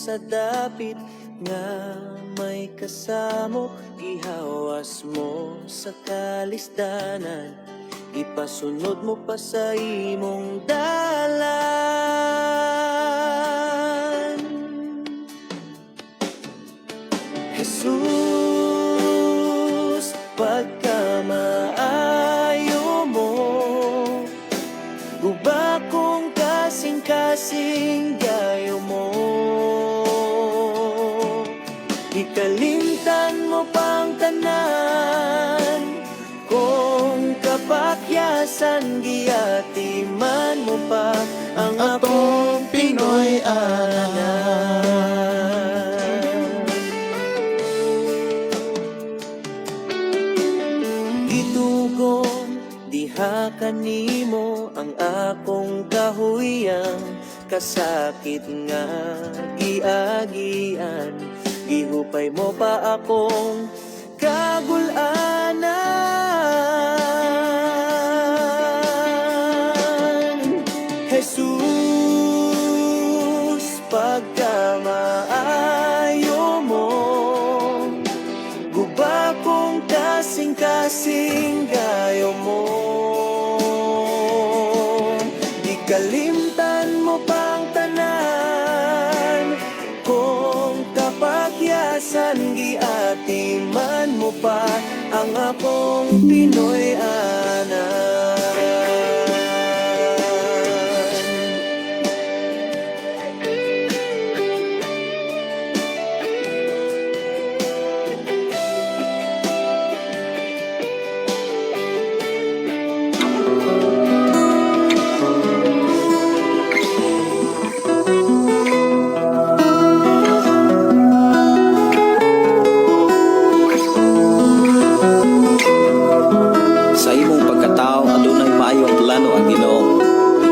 sa dapit nga may kasamo, ihawas mo sa kalisdanan, ipasunod mo pa sa imong dalan. Jesus, pagkamaayo mo, guba kong kasing-kasing gayo mo. Ikalimtan mo pang tanan, kung kapakyasan giyatiman mo pa ang akong Pinoy anak. Gitugon diha kanimo ang akong kahuyang, kasakit nga giagian, gihupay mo pa akong kagulanan. Jesus, pagkamaayo mo, guba kong kasing-kasing gayo mo. Di kalimtan mo pang tanan, kung kapakyasan giatiman mo pa ang akong Pinoy anak.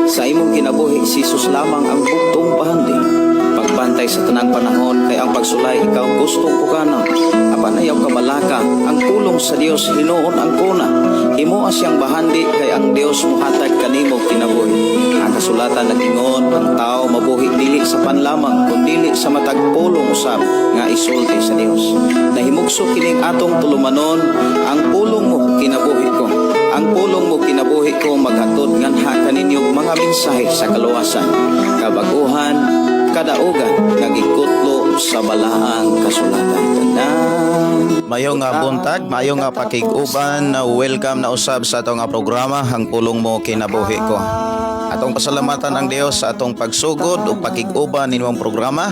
Sa imong kinabuhi, si Jesus lamang ang buktong pahandi. Pagbantay sa tanang panahon, kay ang pagsulay ikaw gustong pukana. Apan ayaw kabalaka, ang pulong sa Dios hinuon ang kuna. Imo asyang bahandi, kay ang Dios muhatag kanimo kinabuhi. Ang kasulatan nagingon, ang tao mabuhi dili sa panlamang, kundi sa matag pulong usab nga isulti sa Dios. Nahimugso kining atong tulumanon, ang pulong mo kinabuhi ko. Ang pulong mo kinabuhi ko, maghatod nganha kaninyong mga mensahe sa kaluwasan, kabaguhan, kadaugan, nagikutlo sa balaang kasulatan. Mayong nga buntag, mayong nga pakiguban, na welcome na usab sa atong nga programa, ang pulong mo kinabuhi ko. Atong pasalamatan ang Dios sa atong pagsugod o pakiguban ninyong programa.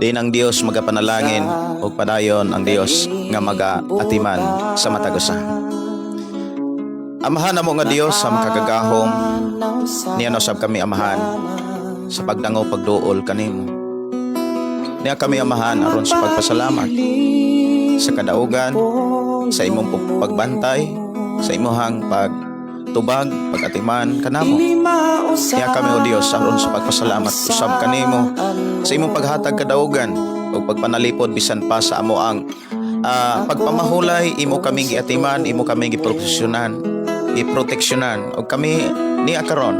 Din ang Dios magapanalangin o padayon ang Dios nga magaatiman sa matagusa. Amahan na mo nga Dios sa makagagahom, niya nasab kami amahan sa pagdangaw pagduol kanimo. Niya kami amahan aron sa pagpasalamat sa kadaugan, sa imong pagbantay, sa imong pagtubag, pagatiman kanamo. Niya kami o Dios aron sa pagpasalamat usab kanimo sa imong paghatag kadaugan o pagpanalipod bisan pa sa amo ang pagpamahulay. Imo kaming giatiman, imo kaming giproteksyonan o kami ni akaron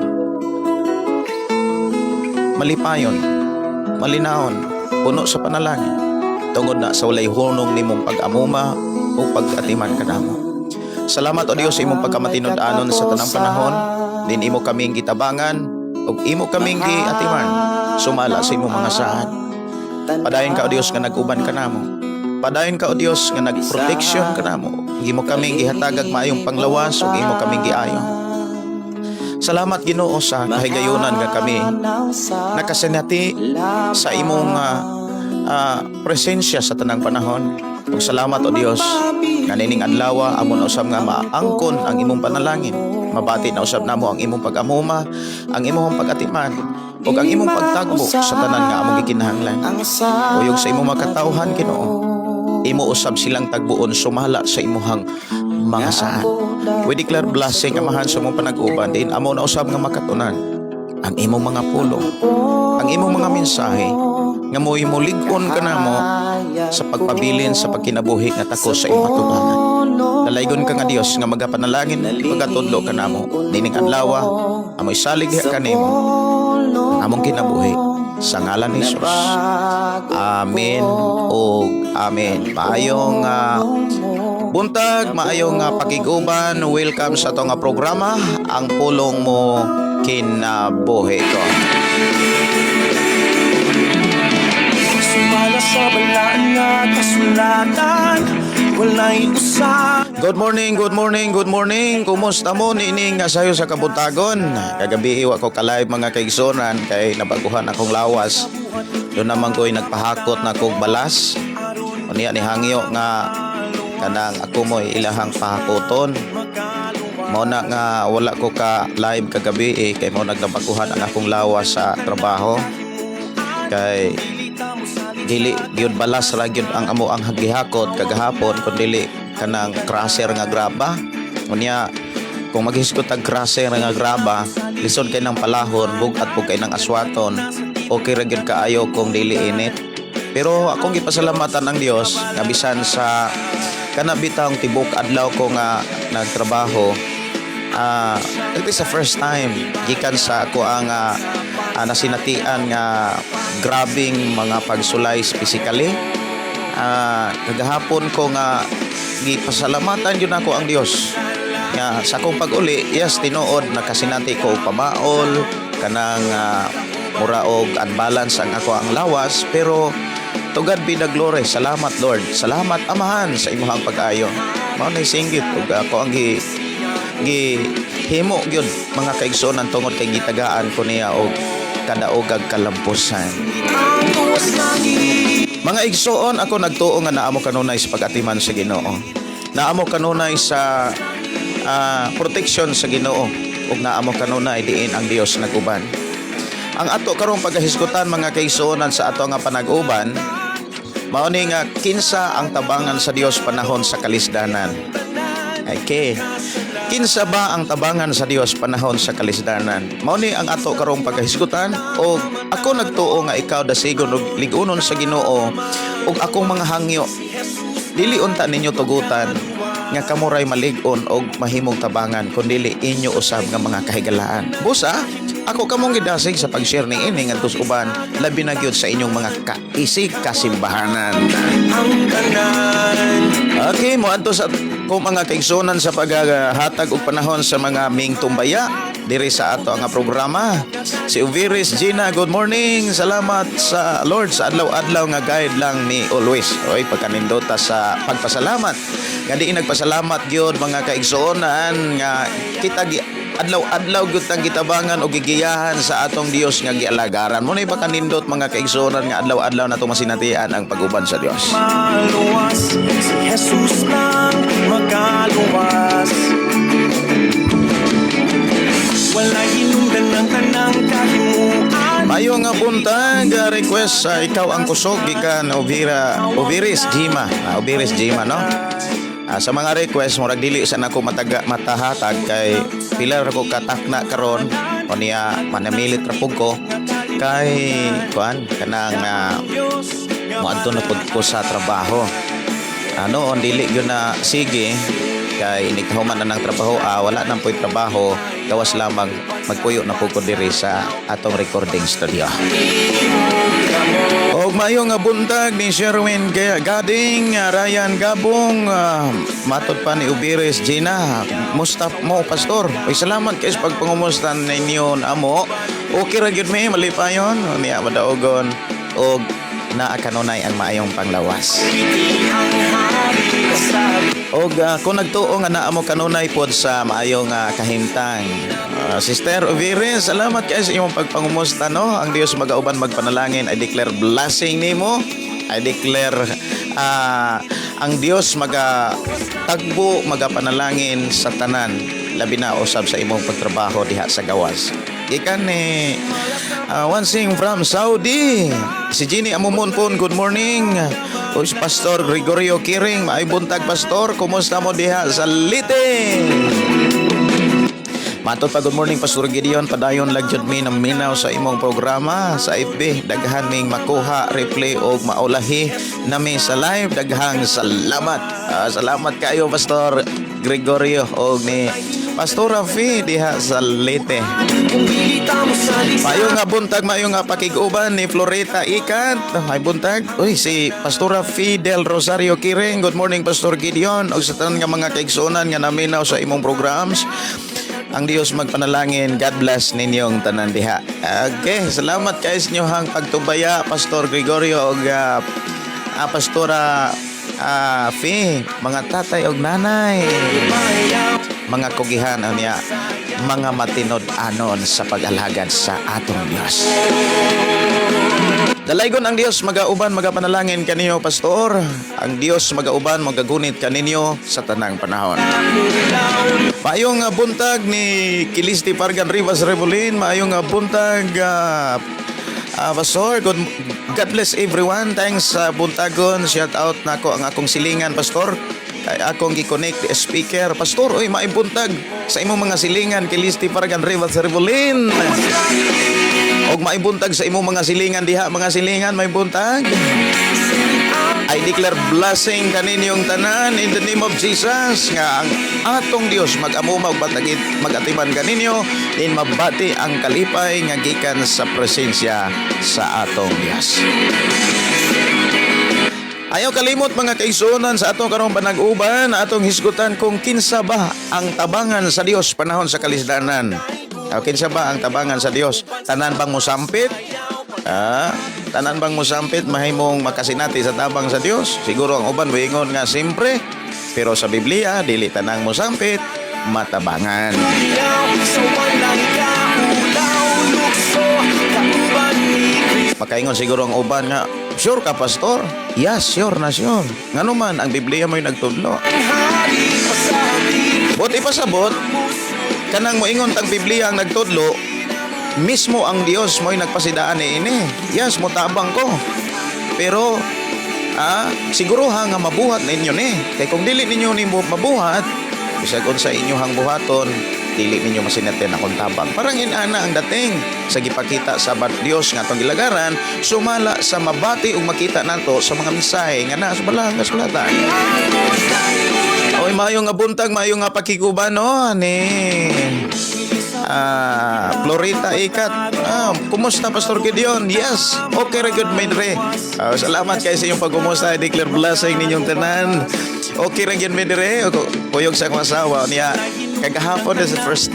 malipayon, malinaon, puno sa panalangin tungod na sa walay hunong nimong pag-amuma o pag-atiman kanamo. Salamat o Dios sa imong pagkamatinud-anon sa tanang panahon. Din imo kaming gitabangan o imo kaming giatiman sumala sa imong mga saad. Padayon ka o Dios nga nag-uban kanamo. Padayon ka o Dios nga nagproteksyon kanamo. Imo kaming gihatagag maayong panglawas ug imo kaming giayon. Salamat Ginoo sa kahigayunan nga kami nakasinati sa imong presensya sa tanang panahon. Ug salamat o Dios nga nining adlaw amon usab nga maangkon ang imong panalangin. Mabati na usab namo ang imong pag-amuma, ang imong pag-atiman ug ang imong pagtagbo sa tanan nga among gikinahanglan. Uyog sa imong makatawhan Ginoo, imo usab silang tagbuon sumala sa imuhang mga saan. We declare blessing amahan sa imong panag-uban, din amo na usab nga makatunan ang imong mga pulong, ang imong mga mensahe nga mo'y mulig-on ka namo sa pagpabilin sa pagkinabuhi nga tako sa imong atubangan. Dalaygon ka nga Dios nga magapanalangin pagatudlo ka namo nining adlaw amoy salig kanimo among kinabuhi sa ngalan ni Jesus. Amen o amen. Maayong buntag, maayong pakiguban. Welcome sa itong programa, Ang Pulong Mo Kinabuhi Ko. Sumala sa balaan nga kasulatan, wala'y usap. Good morning, good morning, good morning. Kumusta mo nining nga sayo sa kabuntagon? Kagabi iwa ko ka-live mga kaigsonan kay nabaguhan akong lawas. Doon naman ko'y nagpahakot na kong balas. O niya ni hangyo nga kanang ako mo'y ilahang pahakoton. Muna nga wala ko ka live kagabi kay mo nagnabaguhan ang akong lawas sa trabaho. Kay dili gyud balas ra gyud ang amo ang gihakot kagahapon kun dili kanang crusher nga graba. Unya kung maghisgot ang crusher nga graba, lisod kay ng palahon, bugat po kay ng aswaton, okay ra gyud kaayo kung dili init. Pero akong gipasalamatan ang Dios nga bisan sa kanabitang tibok adlaw ko nga nagtrabaho, it is the first time gikan sa ako ang nasinatian nga grabing mga pagsulay physically. Kagahapon ko nga gipasalamatan yun ako ang Dios nga sa akong pag-uli, yes, tinuod nakasinati ko pamaol kanang mura og unbalance ang ako ang lawas, pero to God be the glory. Salamat Lord, salamat Amahan sa imong pag-ayo. Mao nay singgit ug ako ang himo gyud mga kaigsonan tungod kay gitagaan ko niya og kadaogag kalampusan. Mga igsoon, ako nagtuo nga naamo kanunay sa pag-atiman sa Ginoo. Naamo kanunay sa protection sa Ginoo ug naamo kanunay diin ang Dios naguban. Ang ato karong paghisgutan mga kaigsoonan sa ato nga panag-uban, mao ni nga kinsa ang tabangan sa Dios panahon sa kalisdanan. Okay. Kinsa ba ang tabangan sa Dios panahon sa kalisdanan? Mao ni ang ato karong paghisgutan, o ako nagtuo nga ikaw dasigon og ligunon sa Ginoo ug akong mga hangyo. Dili unta ninyo tugutan nga kamuray malig-on og mahimong tabangan kundi inyo usab nga mga kahigalaan. Busa, ako kamong gidasig sa pag-share ning ini ngadto uban labi na gyud sa inyong mga kaisig kasimbahanan. Okay, mo adto sa kung mga kaigsonan sa paghatag og panahon sa mga ming tumbaya diri sa ato nga programa. Si Uviris Gina, good morning. Salamat sa Lord sa adlaw-adlaw nga guide lang ni always. Oy, pagkanindota sa pagpasalamat. Nga di nagpasalamat gyud mga kaigsonan nga kita adlaw-adlaw gyud tang gitabangan o gigiyahan sa atong Dios nga gialagaran. Mo nay pagkanindot mga kaigsonan nga adlaw-adlaw nato masinatian ang pag-uban sa Dios. Maluwas, si Jesus lang magaluwas. Wala hinungdan ng kanang kahimuan. Mayo nga buntag, request sa ikaw ang kusog gikan Uviris Gima. Uviris Gima, no? Sa mga request mo dili sa nako matahatag kay pila ra ko katakna karon o niya manamilit ra pug ko kay kuan kanang moadto na pud ko sa trabaho. Ano on dili gyud na sige kay inighuman na ng trabaho, wala nang po'y trabaho, gawas lamang magpuyo na po ko diri sa atong recording studio. Og mayo nga buntag ni Sherwin Gading, Ryan Gabong, matod pa ni Ubiris Gina. Musta mo pastor? Ay salamat kay sa pagpangumustan ninyo amo. Okay ra gyud mi malipayon niya madaogon og naa kanunay ang maayong panglawas. Og kung nagtuo nga naa mo kanunay pod sa maayong kahimtang. Sister Uviris, salamat kay sa imong pagpangumusta, no? Ang Dios magauban magpanalangin. I declare blessing nimo. I declare ang Dios magatagbo magapanalangin sa tanan labi na usab sa imong pagtrabaho diha sa gawas. Ikan ni one sing from Saudi. Si Jenny Amumon po, good morning. O si Pastor Gregorio Kiring, maay buntag Pastor, kumusta mo diha sa Liting? Matod pa, good morning Pastor Gideon, padayon lagjud mi ng minaw sa imong programa sa FB. Daghan ming makuha, replay o maulahi nami sa live. Daghang salamat. Salamat kayo Pastor Gregorio o ni Pastora Fee diha sa Leyte. Mayo nga buntag, mayo nga pakiguban ni Floreta Ikat. May buntag. Uy, si Pastora Fee del Rosario Kiring. Good morning, Pastor Gideon. Og sa tanan nga mga kaigsunan nga naminaw sa imong programs. Ang Dios magpanalangin. God bless ninyong tanan diha. Okay, salamat kay inyong pagtubaya, Pastor Gregorio og Pastora Fee, mga tatay og nanay, mga kugihan niya, mga matinod anon sa pag-alagad sa atong Dios. Dalaygon ang Dios magauban magapanalangin kaninyo, Pastor. Ang Dios magauban magagunit kaninyo sa tanang panahon. Maayong buntag ni Kilisti Pargan Rivas Rebolin. Maayong buntag Pastor. God bless everyone. Thanks sa buntagon. Shout out nako ang akong silingan, Pastor. Kay akong gi-connect the speaker. Pastor, oy maibuntag sa imong mga silingan Kilisti Pargan Rivas Rebolin. Og maibuntag sa imong mga silingan diha, mga silingan may buntag. I declare blessing kaninyong tanan in the name of Jesus nga ang atong Dios mag-amuma og mag-atiman kaninyo in mabati ang kalipay nga gikan sa presensya sa atong Dios. Ayaw kalimot mga kaigsunan sa atong karong panag-uban, atong hisgutan kung kinsa ba ang tabangan sa Dios panahon sa kalisdanan. Kinsa ba ang tabangan sa Dios? Tanan bang mosampit? Tanan bang mosampit mahimong makasinati sa tabang sa Dios? Siguro ang uban moingon nga simpre, pero sa Biblia dili tanang mosampit matabangan. Makaingon siguro ang uban nga, sure ka, Pastor? Yes, sure na sure. Ngano man ang Biblia mo'y nagtudlo. Buti pasabot, kanang moingon tang Biblia ang nagtudlo, mismo ang Dios mo'y nagpasidaan ini. Yes, mutabang ko. Pero, siguro nga mabuhat ninyo ni. Kaya kung dili ninyo ni mabuhat, bisag sa inyohang buhaton, dili ninyo masinatin akong tabang. Parang inana ang dating sa gipakita sa Dios nga itong gilagaran, sumala sa mabati ug makita nato sa mga misahe nga nasa balang kasulatan. Oy, mayo nga buntag, mayo nga pakiguban no ni Floreta Ikat. Kumusta, Pastor Gideon? Yes, okay ra good midre. Salamat kay sa inyong pagkumusta. I declare blessing ninyong tanan. Okay ra gyud midre. Kuyog sa akong asawa niya. Kagahapon is the first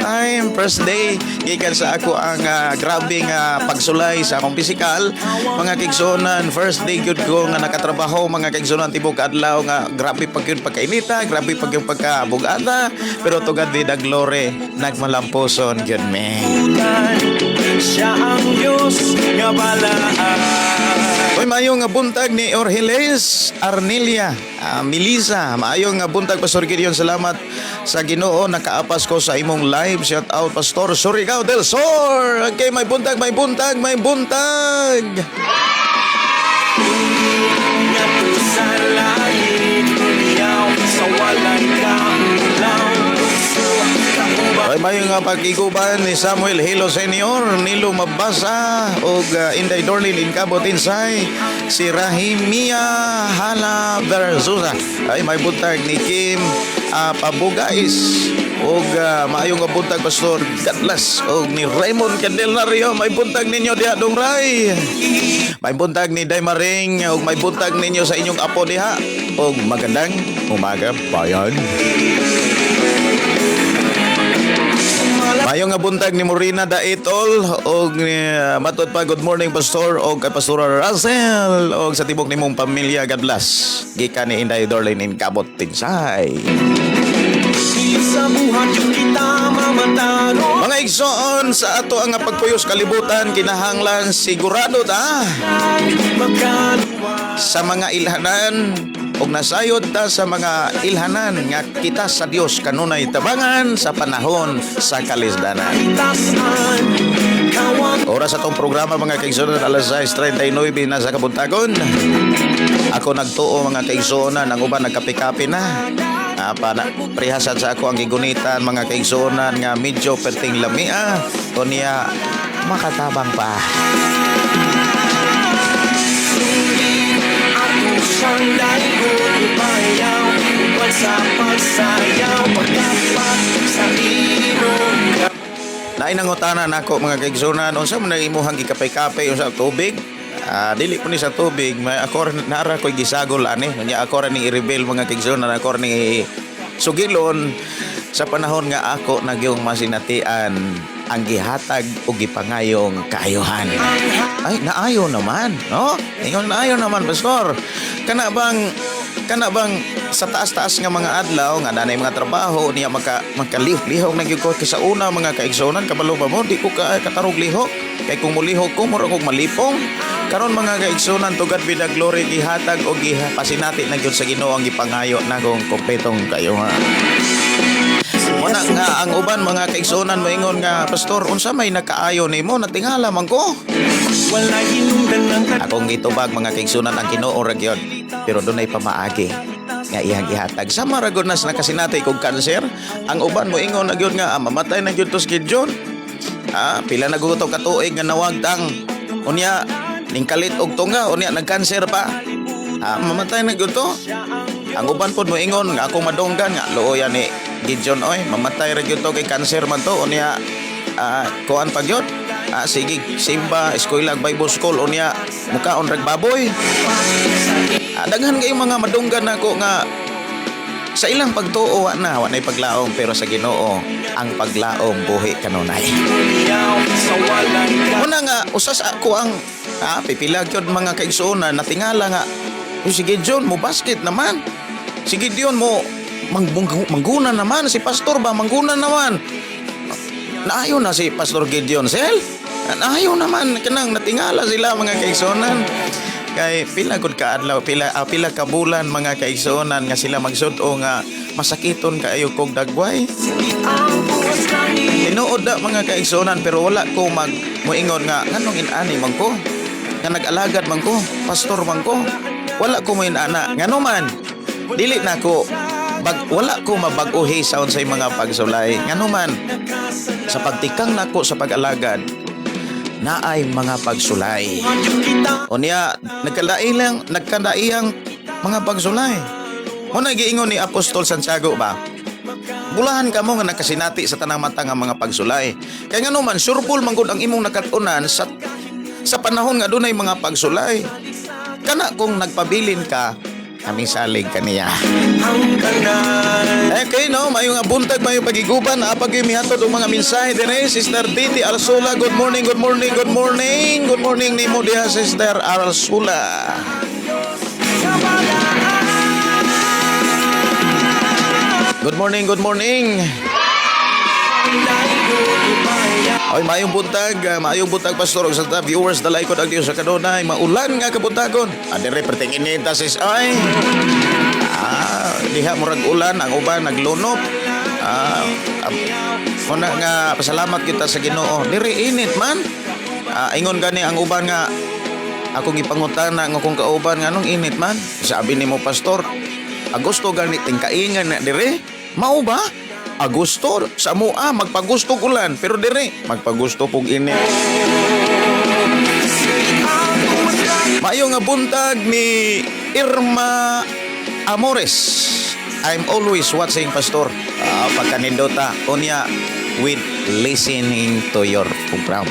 day gikan sa ako ang grabing pagsulay sa akong pisikal. Mga kigsunan, first day gyud ko nga nakatrabaho, mga kigsunan tibok adlaw nga grabe pag yun pagkainita, grabe pag yung pagkabugata, pero to God be the glory, nagmalampuson gyud me. Siya ang Diyos nga balaan. Oy, maayong nga buntag ni Orhiles Arnelia Melissa. Maayong nga buntag, Pastor Gideon. Salamat sa Ginoo nakaapas ko sa imong live. Shout out, Pastor Surigao del Sur. Okay, may buntag, may buntag, may buntag. Ngato sa langit, umiyaw sa walang kaulaw. Ay, maayong nga pagkiguban ni Samuel Hilo Senior, Nilo Mabasa og Inday Dorlin Incabo Tinsay, si Rahimia Hala Verzusa. Ay, may buntag ni Kim Pabugais og maayong nga buntag, Pastor Gatlas og ni Raymond Candelario. May buntag ninyo diha Dongray. May buntag ni Daymaring og may buntag ninyo sa inyong apo diha og magandang umaga bayan. Mayong nga buntag ni Morina Daitol og matod pa good morning, Pastor, og kay Pastor Russell og sa tibok nimong pamilya. God bless. Gikan ni Inday Dorlin in Cabot Tinsay. Sa buhat yung kita mamatano. Mga igsoon sa ato ang pagpuyos kalibutan, kinahanglan sigurado ta sa mga ilhanan og nasayod ta sa mga ilhanan nga kita sa Dios kanunay tabangan sa panahon sa kalisdanan. Oras sa tong programa, mga kaigsunan, alas 6:39 na sa kabuntagon. Ako nagtuo, mga kaigsunan, ang uban nagkape-kape na. Prihasan sa ako ang gigunitan, mga kaigsunan, nga medyo perting lamia o niya makatabang pa. sa pagsayaw, pagkapat sa ilong. Nainangutanan ako mga kaigsunan, unsa man imuhang gikapay-kapay unsa tubig? Dili ko ni sa tubig, may ako nara ko'y gisagol ani. Nya ako ra ni i-reveal mga kaigsunan, ako ni sugilon sa panahon nga ako nagyong masinatian ang gihatag o gipangayong kaayuhan. Ay, naayo naman, no? Ingon naayo naman, pastor. Kana bang sa taas-taas nga mga adlaw nga nanay mga trabaho niya makalihok na gyud ko sa una mga kaigsunan kabalo ba mo di ko katarog lihok kay kung mulihok ko mura kog malipong karon mga kaigsunan to God be the glory gihatag o gipasinati na gyud sa Ginoo ang gipangayo nagong kompletong kaayuhan. Wala nga ang uban mga kaigsunan moingon nga pastor unsa may nakaayo nimo natingala man ko. Wala hinungdan ng Akong gitubag mga kaigsunan ang Ginoo ra gyud pero dunay pamaagi nga iyang gihatag sa maragon nas nakasinati kog kanser ang uban moingon na gyud nga mamatay na gyud to si Gideon. Pila na gyud to katuig nga nawagtang unya ning kalit og tunga unya nagkanser pa. Mamatay na gyud to. Ang uban pod moingon nga akong madonggan nga looyan ni Gideon oy mamatay ra gyud to kay kanser man to unya kuan pa gyud. Sige simba eskwela Bible school unya mukaon rag baboy. Daghan kayong mga madunggan nako nga sa ilang pagtuo na wanay paglaom pero sa Ginoo ang paglaom buhi kanunay. Una nga usas ako ang pipilag yun mga kaigsunan natingala nga si Gideon mo basket naman. Si Gideon mo mangguna naman si pastor ba mangguna naman. Naayo na si Pastor Gideon sel. Naayo naman kanang natingala sila mga kaigsunan. Kay pila gud ka adlaw pila ka bulan mga kaigsunan nga sila magsud-o nga masakiton kaayo kog dagway. Tinuod da mga kaigsunan pero wala ko moingon nga nganong inani man ko. Nga nag-alagad man ko, pastor man ko. Wala ko mo inana ngano man. Dili na ko wala ko mabag-uhi sa unsay mga pagsulay. Ngano man sa pagtikang nako sa pag-alagad naay mga pagsulay. Unya nagkadaiyang mga pagsulay. Muna giingon ni Apostol Santiago ba? Bulahan ka mo nga nakasinati sa tanang mata nga mga pagsulay. Kaya nga naman surbol man gud ang imong nakatunan sa panahon nga dunay mga pagsulay. Kana kung nagpabilin ka kami salig kaniya. Okay, no? Mayong buntag, mayong pagiguban. Apag yung mihatod ang mga mensahe din Sister Titi Arsula, good morning, good morning, good morning. Good morning ni mo diha, Sister Arsula. Good morning, good morning. Ay, mayong buntag pastor sa ta viewers dalay ko ang Dios sa kanunay maulan nga kabuntagon. Adire perting inita sis ay. Diha murag ulan ang uban naglunop. Muna nga pasalamat kita sa Ginoo. Dire init man. Ingon gani ang uban nga akong ipangutana nga kung kauban nga anong init man. Sabi nimo pastor, Agosto gani tingkaingan na dire. Mao ba? Agosto sa mua magpagusto ulan pero dire magpagusto pug init. Mayo nga buntag ni Irma Amores. I'm always watching pastor. Pagkanindota unya with listening to your program.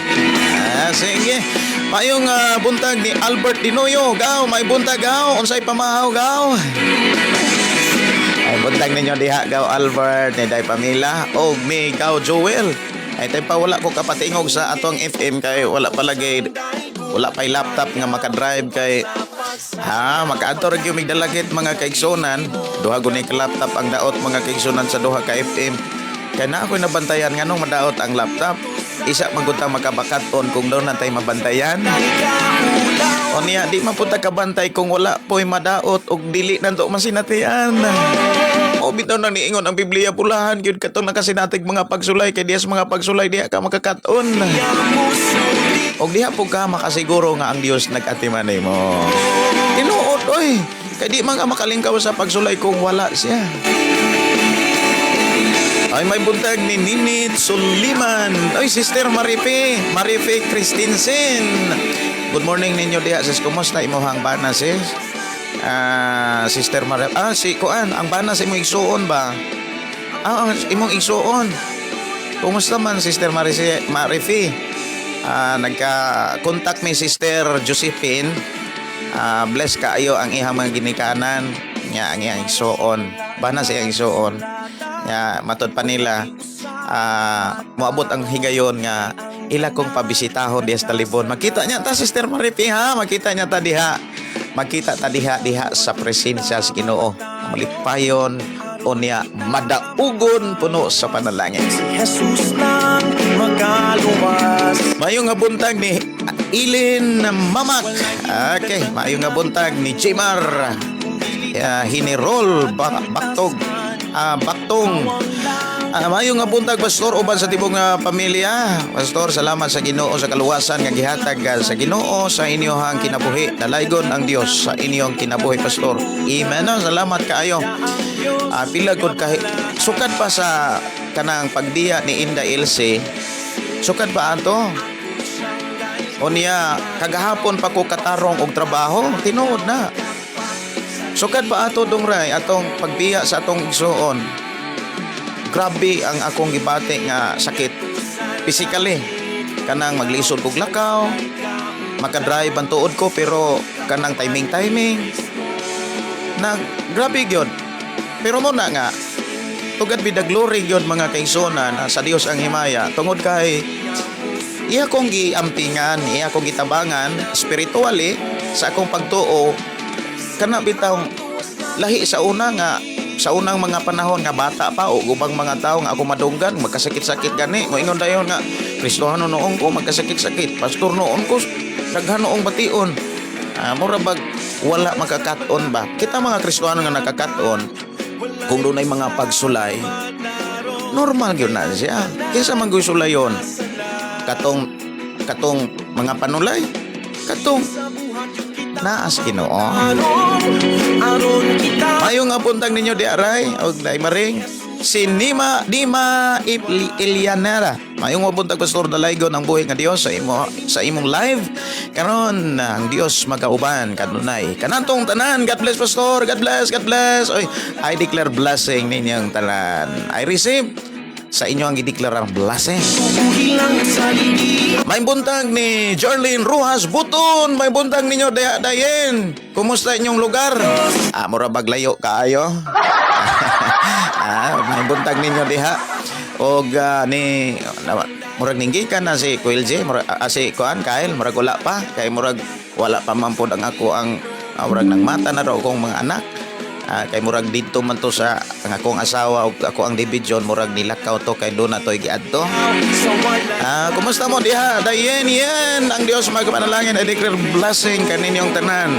Sige. Mayo nga buntag ni Albert Dinoyo. Gaw may buntag gaw unsay pamahaw gaw. Ay buntag ninyo diha gaw Albert ni Day Pamila og mi gaw Joel. Ay tay pa wala ko kapatingog sa atong FM kay wala pay laptop nga maka-drive kay makaadto ra gyud mig dalagit mga kaigsunan. Duha gud ni laptop ang daot mga kaigsunan sa duha ka FM. Kay na ako'y nabantayan nganong madaot ang laptop. Isa magutang makabakaton kung daw natay mabantayan. O niya, di mapunta kabantay kung wala po'y madaot o dili nanto masinatian. O bitaw na niingon ang Biblia pulahan gyud katong nakasinatig mga pagsulay kay dias mga pagsulay diha ka makakaton. Og diha po ka makasiguro nga ang Dios nag-atiman nimo. Tinuod oy, kay di man ka makalingkaw sa pagsulay kung wala siya. Ay may buntag ni Ninit Suliman. Ay Sister Marife Christensen. Good morning ninyo diha sis. Kumusta imuhang bana sis? Sister Maria. Si Kuan, ang bana sa imong igsuon ba? Ang imong igsuon. Kumusta man, Sister Marifi? Nagka-contact mi Sister Josephine. Bless kaayo ang ihang mga ginikanan. Nya ang iyang igsuon. Bana sa iyang igsuon. Nya matod pa nila. Moabot ang higayon nga ila kong pabisitahon diha sa talibon. Makita niya ta, Sister Marifi, ha? Makita niya ta diha. Makita ta diha sa presensya sa Ginoo. Malipayon o niya madaugon puno sa panalangin. Jesus lang magaluwas. Mayong nga buntag ni Ilin Mamak. Okay, mayong nga buntag ni Jimar Hinirol Baktog. Baktong. Mayong nga buntag, Pastor, uban sa tibong pamilya. Pastor, salamat sa Ginoo sa kaluwasan nga gihatag sa Ginoo sa inyong kinabuhi. Dalaygon ang Dios sa inyong kinabuhi, Pastor. Amen. Salamat kaayo. Pila gud sukad pa sa kanang pagdiya ni Inda Ilse. Sukad pa ato. O niya kagahapon pa ko katarong og trabaho, tinuod na. Sukad pa ato dungray atong pagbiya sa atong igsuon. Grabe ang akong gibati nga sakit physically. Kanang maglisod kog lakaw, makadrive ang tuod ko pero kanang timing nang grabe gyud. Pero mo na nga tugad bida glory gyud mga kaigsunan sa Dios ang himaya tungod kay iya kong giampingan, iya kong gitabangan spiritually sa akong pagtuo kana bitaw lahi sa unang mga panahon nga bata pa o ubang mga tao nga ako madunggan magkasakit-sakit gani moingon dayon nga Kristohano noong ko magkasakit-sakit, pastor noon ko daghan noong bation. Mura bag wala makakaton ba kita mga Kristohano nga nakakat-on kung dunay mga pagsulay normal gyud na siya kinsa man gyud sulayon katong mga panulay katong naas Ginoo. Aron kita Mayong nga puntag ninyo di aray og dai maring si Dima Ilianera. Mayong nga puntag, Pastor, dalaygon ang buhi nga Dios sa imong live karon ang Dios magauban kanunay kanantong tanan. God bless, Pastor. God bless, God bless. Oy, I declare blessing ninyong tanan. I receive sa inyo ang i-declare ang blessing. hilang sa lili. May buntag ni Jarlene Ruhas Buton. May buntag ninyo Dayen. Kumusta inyong lugar? Mura baglayo kaayo. May buntag ninyo diha. Og ni murag ninggikan na si Kuel J, si Kuan Kyle, murag wala pa kay murag wala pa man pod ang ako ang murag nang mata na raw kong mga anak. Kay murag dito man to sa ang akong asawa ug ako ang division murag nilakaw to kay do na toy giadto. Kumusta mo diha Dayen? Yan ang Dios magapanalangin. I declare blessing kaninyong tanan.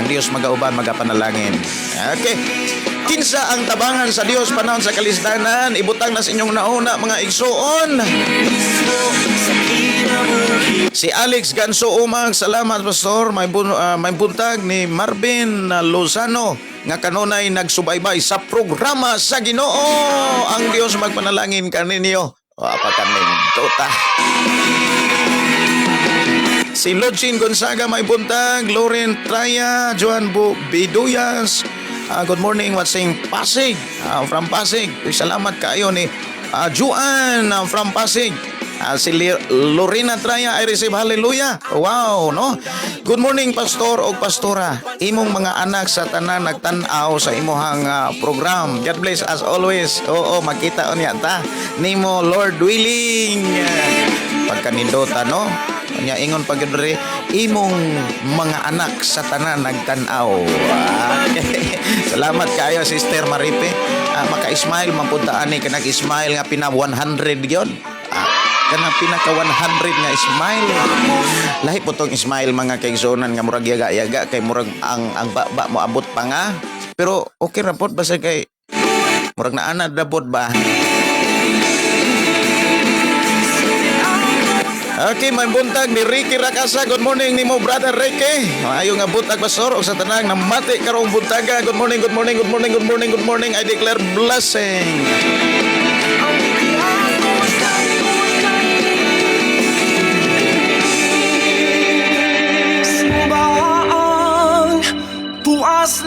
Ang Dios magauban magapanalangin. Okay. Kinsa ang tabangan sa Dios panahon sa kalisdanan? Ibutang na sa inyong nauna mga igsuon. Si Alex Ganso Umang, salamat, Pastor. May buntag ni Marvin Lozano nga kanunay nagsubaybay sa programa sa Ginoo. Ang Dios magpanalangin kaninyo. Apa kanin tota. Si Lodgin Gonzaga may buntag, Lauren Traya, Joan Biduyas. Good morning, watching Pasig, from Pasig. Salamat kayo ni Juan from Pasig. Si Lorena Traya, I receive hallelujah. Wow, no? Good morning, Pastor o Pastora. Imong mga anak sa tanan nagtan-aw sa imuhang program. God bless as always. Oo, makita o niya ta. Nimo, Lord willing. Pagkanindota, no? Nya ingon pagdre imong mga anak sa tanan nagtan-aw. Salamat kayo, Sister Maripe. Maka-smile man punta ani kanang smile nga pina 100 gyud. Kanang pinaka 100 nga smile. Lahi po tong smile mga kaigsunan nga murag yaga-yaga kay murag ang baba mo abot pa nga. Pero okay ra pod basta kay murag naanad ra pod ba. Okay, may buntag ni Ricky Rakasa. Good morning nimo, brother Ricky. Ayaw nga buntag, Pastor, o sa tanang na mati karong buntaga. Good morning, good morning, good morning, good morning, good morning. I declare blessing. Buas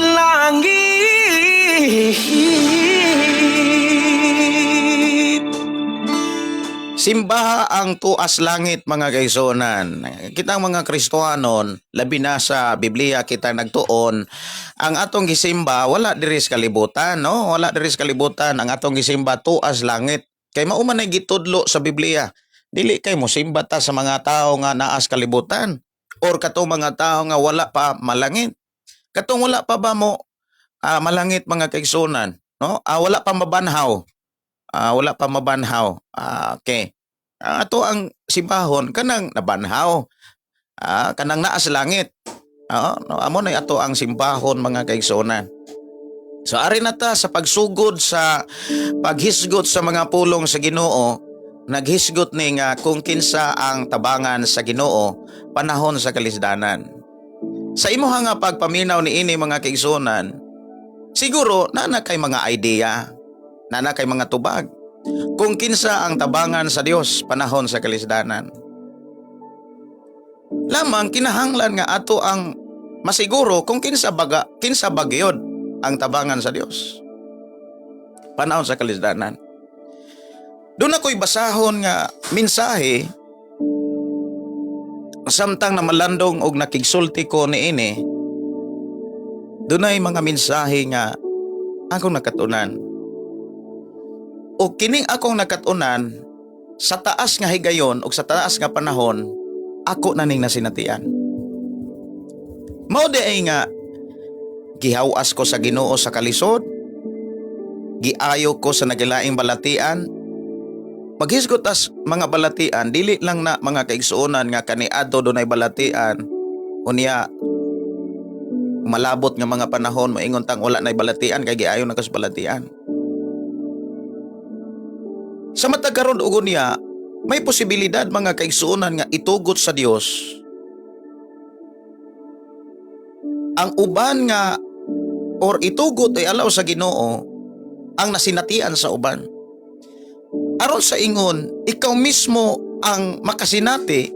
pa ang tuas langit mga kaisonan. Kitang mga Kristohanon, labi na sa Biblia kita nagtuon, ang atong gisimba wala diri sa kalibutan, no? Wala diri sa kalibutan ang atong gisimba tuas langit. Kay mao man ay gitudlo sa Biblia. Dili kay mo simba ta sa mga tao nga naa sa kalibutan or katong mga tao nga wala pa malangit. Katong wala pa ba mo malangit mga kaisonan, no? Wala pa mabanhaw. Wala pa mabanhaw. Okay. Ato ang simbahon kanang nabanhaw. Kanang naa sa langit. No, amo na ato ang simbahon mga kaisonan. So ari na ta sa pagsugod sa paghisgot sa mga pulong sa Ginoo, naghisgot ni nga kung kinsa ang tabangan sa Ginoo panahon sa kalisdanan. Sa imuha nga pagpaminaw ni ini mga kaisonan, siguro nana kay mga idea, nana kay mga tubag kung kinsa ang tabangan sa Dios panahon sa kalisdanan. Lamang kinahanglan nga ato ang masiguro kung kinsa bagyod ang tabangan sa Dios panahon sa kalisdanan. Doon ako'y basahon nga mensahe samtang na malandong og nakigsulti ko niini. Doon ay mga mensahe nga akong nakatunan. O kining akong nakatunan sa taas nga higayon o sa taas nga panahon, ako na ning nasinatian. Mao di ay nga gihawas ko sa Ginoo sa kalisod, giayo ko sa nagilaing balatian. Paghisgot as mga balatian, dili lang na mga kaigsuonan nga kaniadto dunay balatian, unya malabot nga mga panahon moingon tang wala nay balatian kay giayo na kas balatian. Sa matag karon ug unya, may posibilidad mga kaigsuonan nga itugot sa Dios ang uban nga or itugot ay alaw sa Ginoo ang nasinatian sa uban. Aron sa ingon, ikaw mismo ang makasinati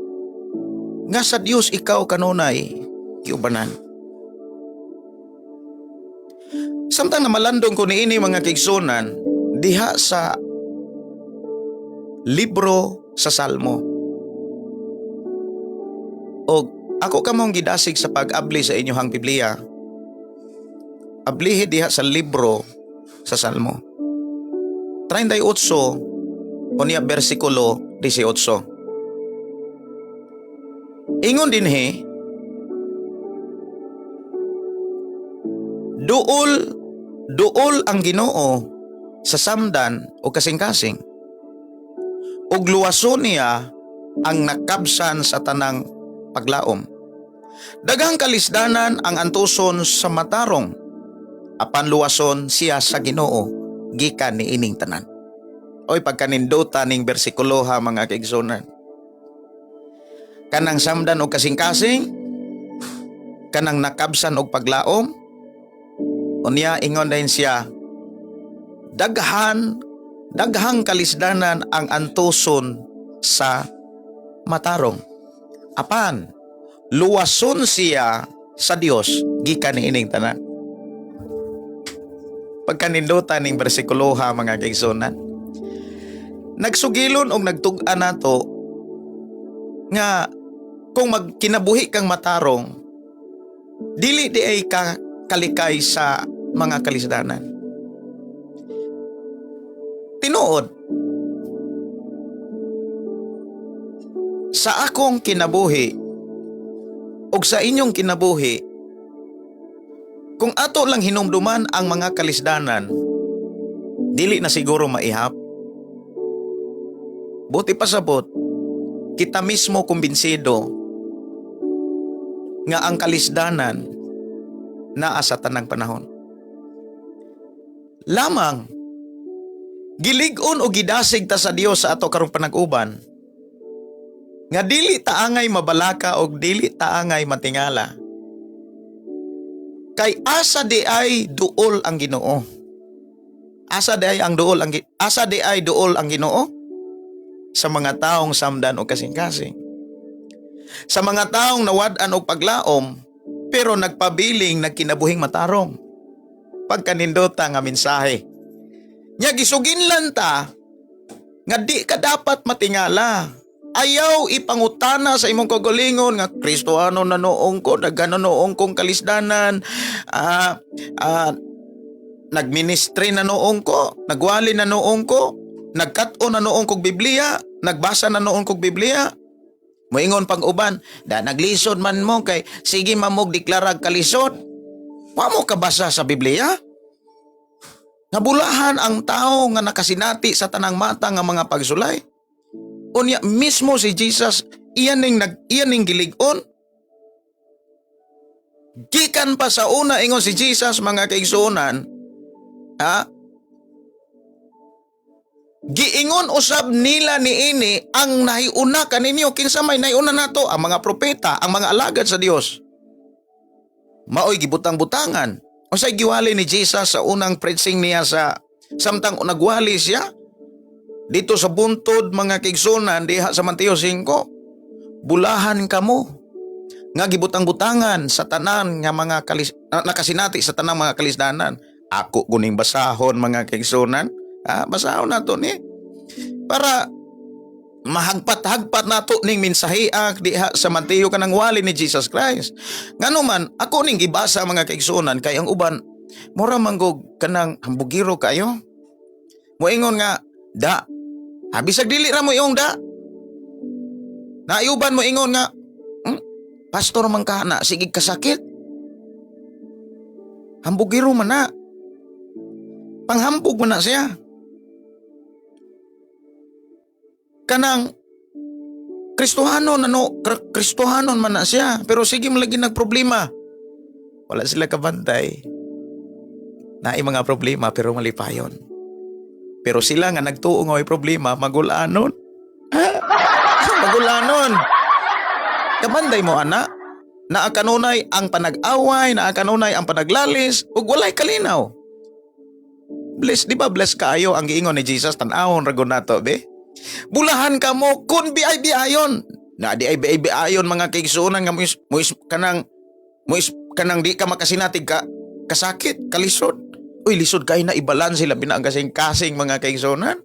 nga sa Dios ikaw kanunay giubanan. Samtang na malandong ko niini mga kaigsuonan diha sa libro sa Salmo. O ako kamong gidasig sa pag-abli sa inyohang Biblia. Ablihi diha sa libro sa Salmo. 38 unya bersikulo 18. Ingon dinhi, duol ang Ginoo sa samdan o kasing-kasing. Ug luwason niya ang nakabsan sa tanang paglaom. Daghang kalisdanan ang antuson sa matarong, apan luwason siya sa Ginoo gikan ni ining tanan. Oy pagkaninduta ning bersikulo ha mga kaigsuonan. Kanang samdan og kasing-kasing, kanang nakabsan og paglaom, unya ingon din siya, daghang kalisdanan ang antuson sa matarong. Apan luwason siya sa Dios gikan ni ining tanan. Pagkanindutan ning bersikulo ha mga kaigsuonan. Nagsugilon og nagtug-an nato nga kung magkinabuhi kang matarong, dili di ay kalikay sa mga kalisdanan. Tinuod, sa akong kinabuhi ug sa inyong kinabuhi, kung ato lang hinumduman ang mga kalisdanan, dili na siguro maihap. Buti pasabot, kita mismo kumbinsido nga ang kalisdanan naa sa tanang panahon. Lamang gilig-on o gidasig ta sa Dios sa ato karong panag-uban nga dili taangay mabalaka o dili taangay matingala. Kay asa di ay duol ang Ginoo. Asa di ay duol ang Ginoo sa mga taong samdan o kasing-kasing. Sa mga taong nawad-an og paglaom pero nagpabiling nagkinabuhing matarong. Pagkanindota nga mensahe. Nya gisugin lang ta nga di ka dapat matingala. Ayaw ipangutana sa imong kagalingon nga Kristohano na noong ko, naganoong kong kalisdanan, nagministry na noong ko, nagwali na noong ko, nagkat-o na noong kong Biblia, nagbasa na noong kong Biblia. Moingon pang uban, da naglisod man mo kay sige mamog deklarag kalisod. Wa mo kabasa sa Biblia? Nabulahan ang tao nga nakasinati sa tanang mata nga mga pagsulay. Unya mismo si Jesus iyan ning gilig-on. Gikan pa sa una ingon si Jesus mga kaigsuonan, giingon usab nila niini ang nahiuna kaninyo kinsa may nahiuna nato ang mga propeta, ang mga alagad sa Dios. Maoy gibutang-butangan. Unsay giwali ni Jesus sa unang preaching niya sa samtang nagwali siya dito sa buntod mga kaigsuonan diha sa Mateo 5. Bulahan kamo nga gibutang-butangan sa tanan nga mga nakasinati sa tanang mga kalisdanan. Ako kuning basahon mga kaigsuonan. Basahon nato ni para mahagpat-hagpat nato ning mensahe diha sa Mateo kanang wali ni Jesus Christ. Nganuman ako ning gibasa mga kaigsuonan kay ang uban mura manggog kanang hambugiro kayo. Moingon nga da bisag dili ra mo iyong da. Naayuban mo ingon nga pastor man ka na sige kasakit. Hambugiro man na. Panghambog man na siya. Kanang Kristohanon Kristohanon man na siya pero sige man lagi nagproblema. Wala sila kabantay. Naay mga problema pero malipayon. Pero sila nga nagtuo nga may problema magulanon. Magulanon. Kabantay mo ana. Naa kanunay ang panag-away, naa kanunay ang panaglalis ug walay kalinaw. Bless, di ba bless kaayo ang giingon ni Jesus tan-awon ra gud nato be? Bulahan ka mo kun biay-biayon. Na di ay biay-biayon mga kaigsuonan nga kanang di ka makasinatig ka kasakit, kalisod. Uy, lisod kay na ibalanse labi na ang kasing-kasing mga kaigsuonan.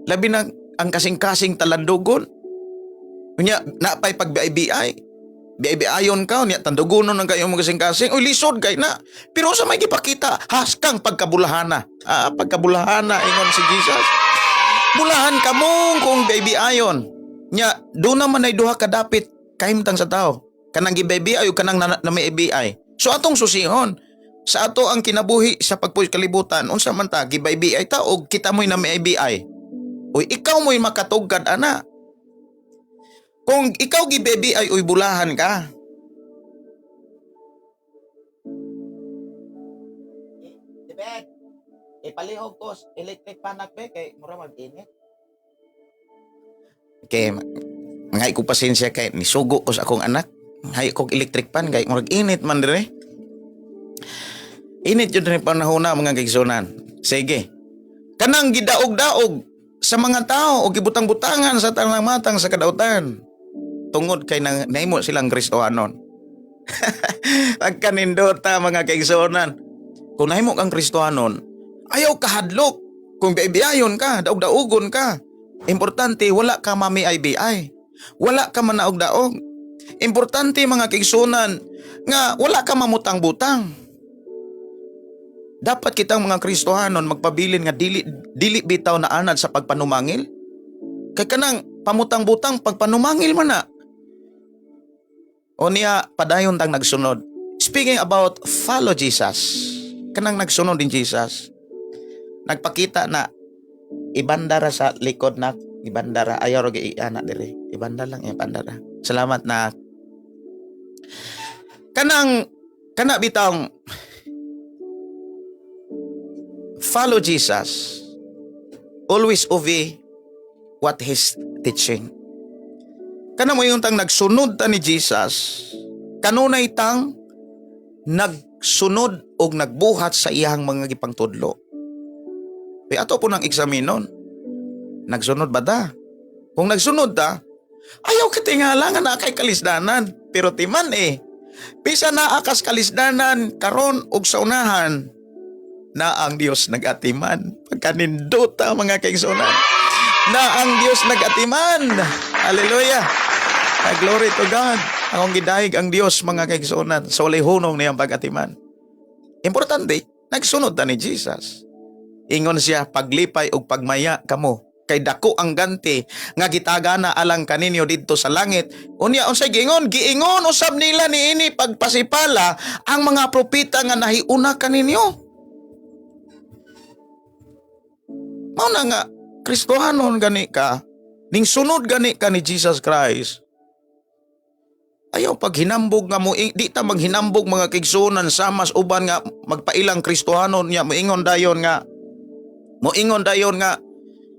Labi na ang kasing-kasing talandugon. Unya napay pag biay-biay. Biay-biayon ka unya tandugonon ang kayo mga kasing-kasing. Uy, lisod kay na. Pero sa may gipakita haskang pagkabulahana. Pagkabulahana ingon si Jesus. Bulahan ka mong kung baby ayon. Nya, doon naman ay duha kadapit kahimtang sa tao. Kanang gi-baby ay o kanang na may ABI. So atong susihon. Sa ato ang kinabuhi sa pagpukalibutan, unsa man ta, gi-baby ay ta o kita mo'y na may ABI. Uy, ikaw mo'y makatugad, ana. Kung ikaw gi-baby ay uy bulahan ka. Tibet. Ipalihog ko electric panak be kay mura mag-init. Okay, ngay ko pasensya kay nisugo ko sa akong anak. Hay ko electric pan kay murag init man dire. Init jud ni panahon na mga kaigsuonan. Sige. Kanang gidaog-daog sa mga tao o gibutang-butangan sa tanang matang sa kadautan. Tungod kay nahimo silang Kristohanon. Pagkanindota mga kaigsuonan. Kung nahimo kang Kristohanon, ayaw kahadlok. Kung biayon ka, daog-daogon ka. Importante, wala ka mami IBI. Wala ka manaog-daog. Importante mga kaigsuonan nga wala ka mamutang-butang. Dapat kitang mga Kristohanon magpabilin nga dili bitaw na anad sa pagpanumangil. Kay kanang pamutang-butang pagpanumangil man na. O niya padayon tang nagsunod. Speaking about follow Jesus. Kanang nagsunod din Jesus. Nagpakita na ibandara sa likod na ibandara ayaw ro giana dire ibanda lang ibandara salamat na kana bitang follow Jesus, always obey what he's teaching. Kana mo yung tang nagsunod ta ni Jesus, kanunay tang nagsunod og nagbuhat sa iyang mga gipangtudlo. Ay ato po nang eksaminon. Nagsunod ba ta? Kung nagsunod ta, ayaw katingala nga na kay kalisdanan. Pero timan pisa na akas kalisdanan karon og sa unahan na ang Dios nagatiman. Pagkanindota mga kaigsuonan. na ang Dios nagatiman. Hallelujah. Glory to God. Akong gidahig ang Dios mga kaigsuonan sa walay hunong niyang pagatiman. Importante, nagsunod ta ni Jesus. Ingon siya, paglipay og pagmaya kamo kay dako ang ganti nga gitagana alang kaninyo didto sa langit. Unya unsay giingon? Giingon usab nila niini pagpasipala ang mga propeta nga nahiuna kaninyo. Mao na nga Kristohanon gani ka, ning sunod gani ka ni Jesus Christ. Ayaw pag hinambog nga mo, di ta maghinambog mga kaigsuonan samas uban nga magpailang Kristohanon niya moingon dayon nga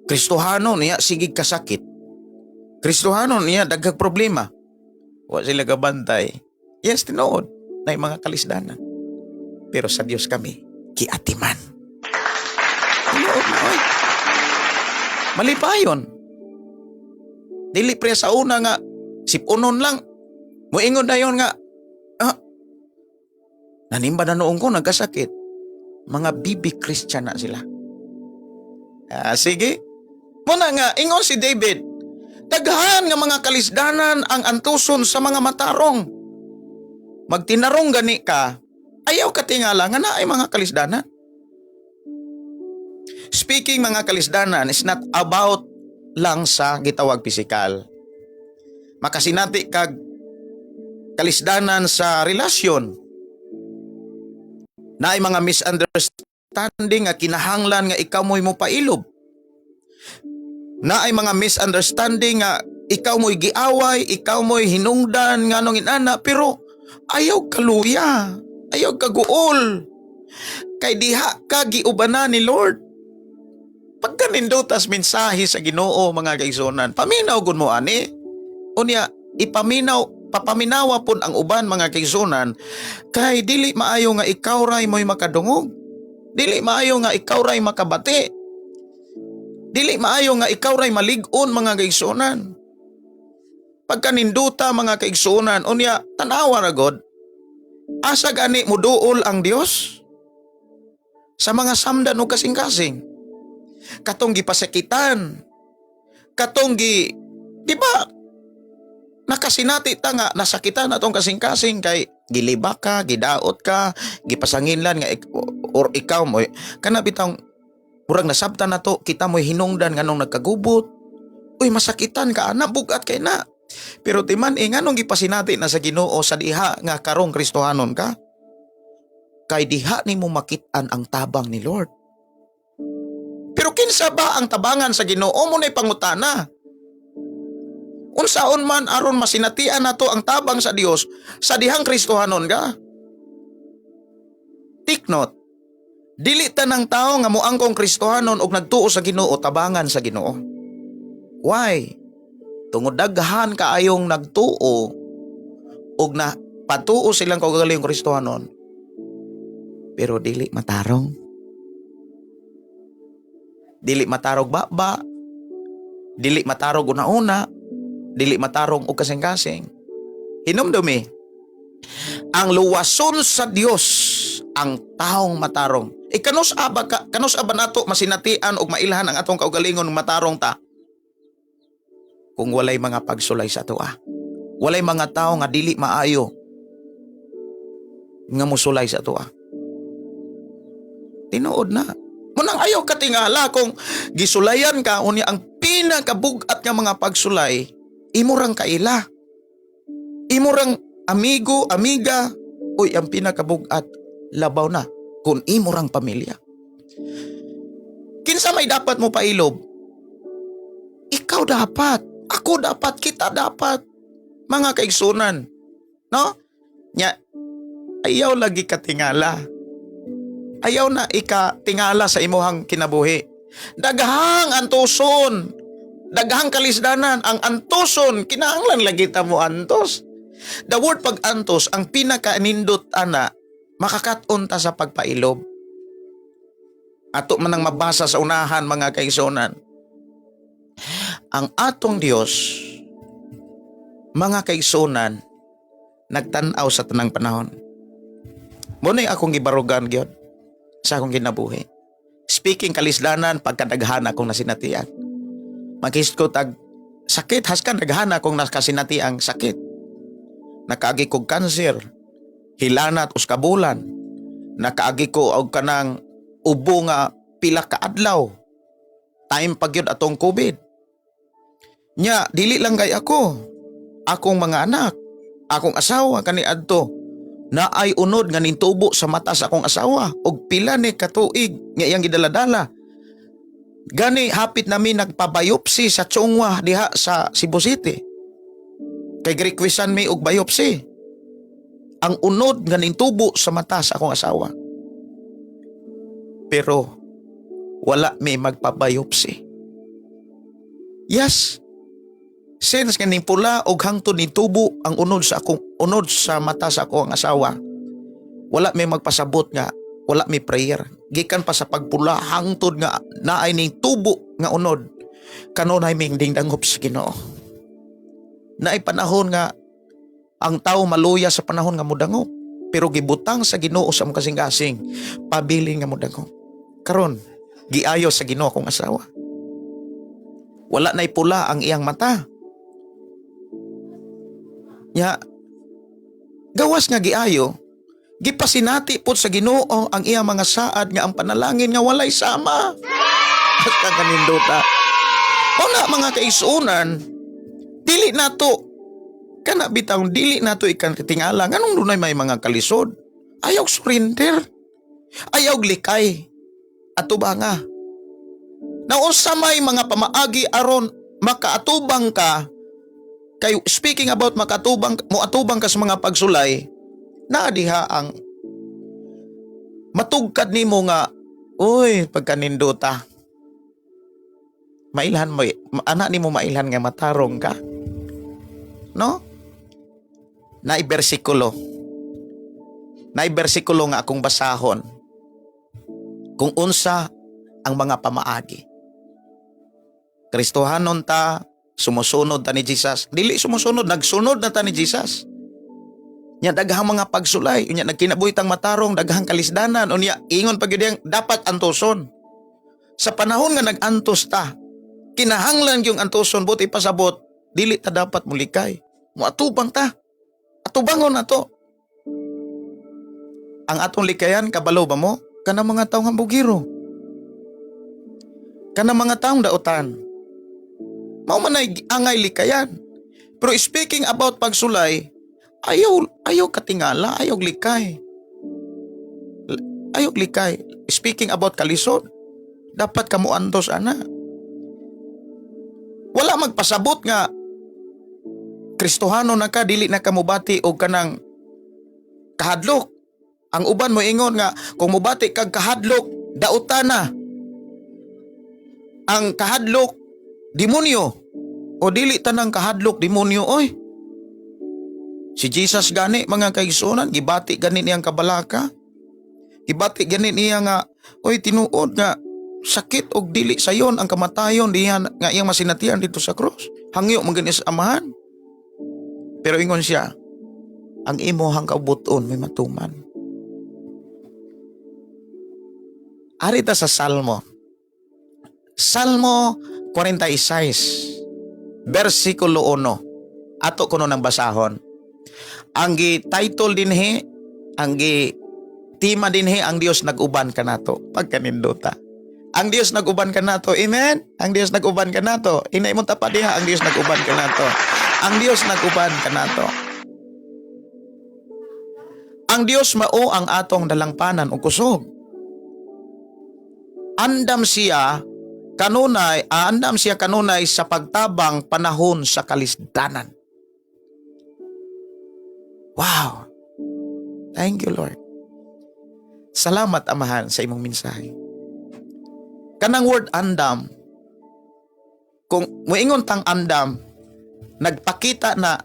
Kristohanon niya sigig kasakit. Kristohanon niya daghang problema. Wa sila kabantay. Yes, tinuod na mga kalisdanan. Pero sa Dios kami kiatiman. Tinuod na oy. Malipayon. Dili pre sa una nga sipunon lang. Moingon dayon nga nanimba na noong ko nagkasakit. Mga bibi Christian na sila. Sige. Muna nga, ingon si David, daghan nga mga kalisdanan ang antuson sa mga matarong. Magtinarong gani ka, ayaw katingala nga na ay mga kalisdanan. Speaking mga kalisdanan is not about lang sa gitawag pisikal. Makasinati kag kalisdanan sa relasyon. Na ay mga misunderstanding nga kinahanglan nga ikaw mo'y mo pailob. Na ay mga misunderstanding nga ikaw mo'y giaway, ikaw mo'y hinungdan nga nung inana, pero ayaw kaluya, ayaw kaguol. Kay diha ka giubana ni Lord. Pagka nindutas mensahe sa Ginoo mga kaigsuonan, paminaw gud mo ani. Unya papaminawa pun ang uban mga kaigsuonan, kay dili maayo nga ikaw ray mo'y makadungog. Dili maayo nga ikaw ray makabati. Dili maayo nga ikaw ray malig-on mga kaigsuonan. Pagka ninduta mga kaigsuonan, unya tanawa ra gud. Asa gani mo duol ang Dios sa mga samdan o kasing-kasing. Katong gipasakitan, katong di ba nakasinati ta nga nasakitan atong kasing-kasing kay giliba ka, gidaot ka, gipasanginlan nga or ikaw mo kana bitang murag nasabtan nato kita mo'y hinungdan nganong nagkagubot. Uy, masakitan ka ana, bugat kay na. Pero timan nganong gipasinati na sa Ginoo sa diha nga karong Kristohanon ka? Kay diha nimo makit-an ang tabang ni Lord. Pero kinsa ba ang tabangan sa Ginoo mo nay pangutana? Unsaon man aron masinatian nato ang tabang sa Dios sa dihang Kristohanon ka? Take note. Dili tanang tao nga moangkong Kristohanon og nagtuo sa Ginoo tabangan sa Ginoo. Why? Tungod daghan kaayong nagtuo og na patuo silang kaugalingong Kristohanon. Pero dili matarong. Dili matarog baba, dili matarog una-una, dili matarong og kasing-kasing. Hinumdumi, ang luwason sa Dios ang taong matarong. Kanus aba nato masinatian og mailhan ang atong kaugalingon matarong ta? Kung walay mga pagsulay sa atoa. Walay mga tao nga dili maayo nga musulay sa atoa. Tinuod na. Munang ayaw katingala kung gisulayan ka unya ang pinakabugat nga mga pagsulay, imurang kaila. Imurang amigo, amiga, uy ang pinakabugat labaw na kung imurang pamilya. Kinsa may dapat mo pailob? Ikaw dapat, ako dapat, kita dapat. Mga kaigsunan, no? Nya ayaw lagi katingala. Ayaw na ikatingala sa imuhang kinabuhi. Daghang antuson, daghang kalisdanan, ang antuson, kinahanglan lagi ta mo antos. The word pag-antos, ang pinaka-nindot ana, makakaton ta sa pagpailob. Ato man ang mabasa sa unahan mga kaigsunan. Ang atong Dios, mga kaigsunan, nagtanaw sa tanang panahon. Muna'y akong gibarugan gyud sa akong kinabuhi. Speaking kalisdanan, pagkadaghan akong nasinatian. Maghisto tag sakit, haskan naghana kung nakasinati ang sakit. Nakaagi kog kanser, hilanat uskabulan, nakaagi ko og kanang ubo nga pila ka adlaw. Time pagyud atong COVID. Nya dili lang kay ako, akong mga anak, akong asawa kaniadto naay unod nga nintubo sa mata sa akong asawa og pila ni katuig nga iyang gidaladala. Gani hapit nami nagpabayopsi sa Chongwa diha sa Cebu City. Kay requestan mi og biopsy. Ang unod nga nintubo sa mata sa akong asawa. Pero wala may magpabayopsi. Yes. Since kaning pula og hangtod ni tubo ang unod sa mata sa akong asawa. Wala may magpasabot nga, wala may prayer. Gikan pa sa pagpula hangtod nga naay ning tubo nga unod. Kanunay ming dingdangop sa Ginoo. Naay panahon nga ang tao maluya sa panahon nga mudangop, pero gibutang sa Ginoo sa mga kasing-kasing pabilin nga mudangop. Karon giayo sa Ginoo akong asawa. Wala na'y pula ang iyang mata. Nya, gawas nga giayo, gipasinati po sa Ginoo ang iyang mga saad nga ang panalangin nga walay sama. At kaganindota. O na mga kaisunan, dili nato, kana bitang dili nato ikan katingala, nganong dunay may mga kalisod. Ayaw surrender. Ayaw likay. Ato ba nga? Naunsa may mga pamaagi aron makaatubang ka. Kay speaking about moatubang ka sa mga pagsulay, na diha ang matugkad nimo nga, uy, pagkanindota. Mailhan mo, anak nimo mailhan nga matarong ka. No? Naay bersikulo nga akong basahon. Kung unsa ang mga pamaagi. Kristohanon ta, sumusunod ta ni Jesus. Dili sumusunod, nagsunod na ta ni Jesus. Nya daghang mga pagsulay, nya nagkinabuhitang matarong, daghang kalisdanan, unya ingon pagyud dapat antuson. Sa panahon nga nag-antos ta, kinahanglan yung antuson, buti pasabot, dili ta dapat mulikay. Muatubang ta. Atubangon na to. Ang atong likayan, kabalo ba mo? Kana mga taong hambugiro. Kana mga taong dautan. Mao man ay angay likayan. Pero speaking about pagsulay, ayaw katingala, ayaw likay. Ayaw likay. Speaking about kalisod, dapat kamo antos ana. Wala magpasabot nga Kristohano na ka, dili na ka mubati og kanang kahadlok. Ang uban mo ingon nga kung mubati kag kahadlok, dautan na. Ang kahadlok demonyo o dili tanang kahadlok demonyo oy. Si Jesus gani mga kaigsunan, gibati gani niyang kabalaka. Gibati gani niya nga oy tinuod nga sakit og dili sayon ang kamatayon diyan nga iyang masinatian dito sa cross. Hangyo man gani sa amahan. Pero ingon siya, ang imuhang kaubuton may matuman. Arita sa Salmo. Salmo 46, versikulo 1. Ato kuno ng basahon. Ang title dinhi, ang tema dinhi, ang Dios nag-uban ka nato. Pagkanindota. Ang Dios nag-uban ka nato. Amen? Ang Dios nag-uban ka nato. Inay mo tapad diha, ang Dios nag-uban ka nato. Ang Dios nag-uban ka nato. Ang Dios mao ang atong dalangpanan o kusog. Andam siya kanunay sa pagtabang panahon sa kalisdanan. Wow! Thank you, Lord. Salamat, Amahan, sa imong mensahe. Kanang word andam, kung muingon tang andam, nagpakita na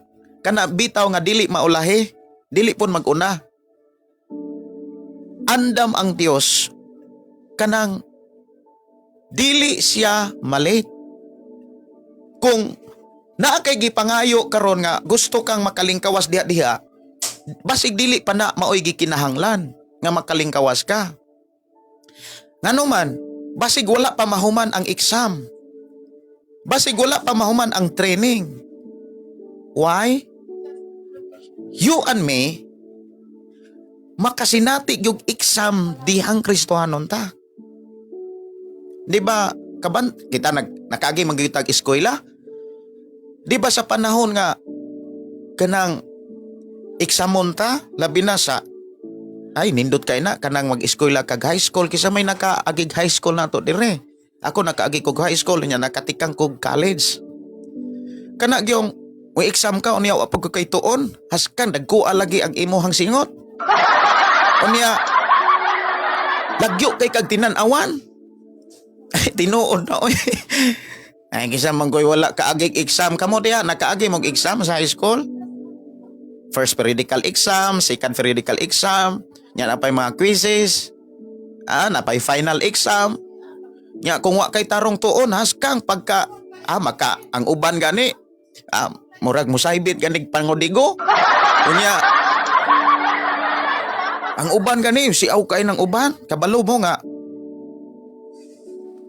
kana bitaw nga dili maulahi, dili pon maguna. Andam ang Dios kanang dili siya malate. Kung naa kay gipangayo karon nga gusto kang makalingkawas diha-diha, basig dili pa na maoy gikinahanglan nga makalingkawas ka. Ngano man, basig wala pa mahuman ang exam. Basig wala pa mahuman ang training. Why? You and me, makasinati yung exam dihang Kristohanon ta. Di ba, kita nakaagi magigitag eskwela? Di ba sa panahon nga, kanang examon ta, labi na sa, ay, nindot kay na, kanang mag-eskwela kag high school, kisa may nakaagig high school na to, dire. Ako nakaagi kog high school, niya nakatikang kog college. Kana gyung, may exam ka, unya wapag ko kay tuon, haskan, dagkua lagi ang imuhang singot. Unya, lagyo kay kag tinanawan. Ay, tinuod na, oy. Ay, kisa manggoy wala kaagig exam. Kamo diya, nakaagi mong exam sa high school? First periodical exam, second periodical exam, yan napay mga quizzes, napay final exam. Nya kung wa kay tarong tuon, haskang pagka, maka, ang uban gani, murag musaybit ganig pangudigo. Unya, ang uban gani, si aw kay ng uban, kabalo mo nga,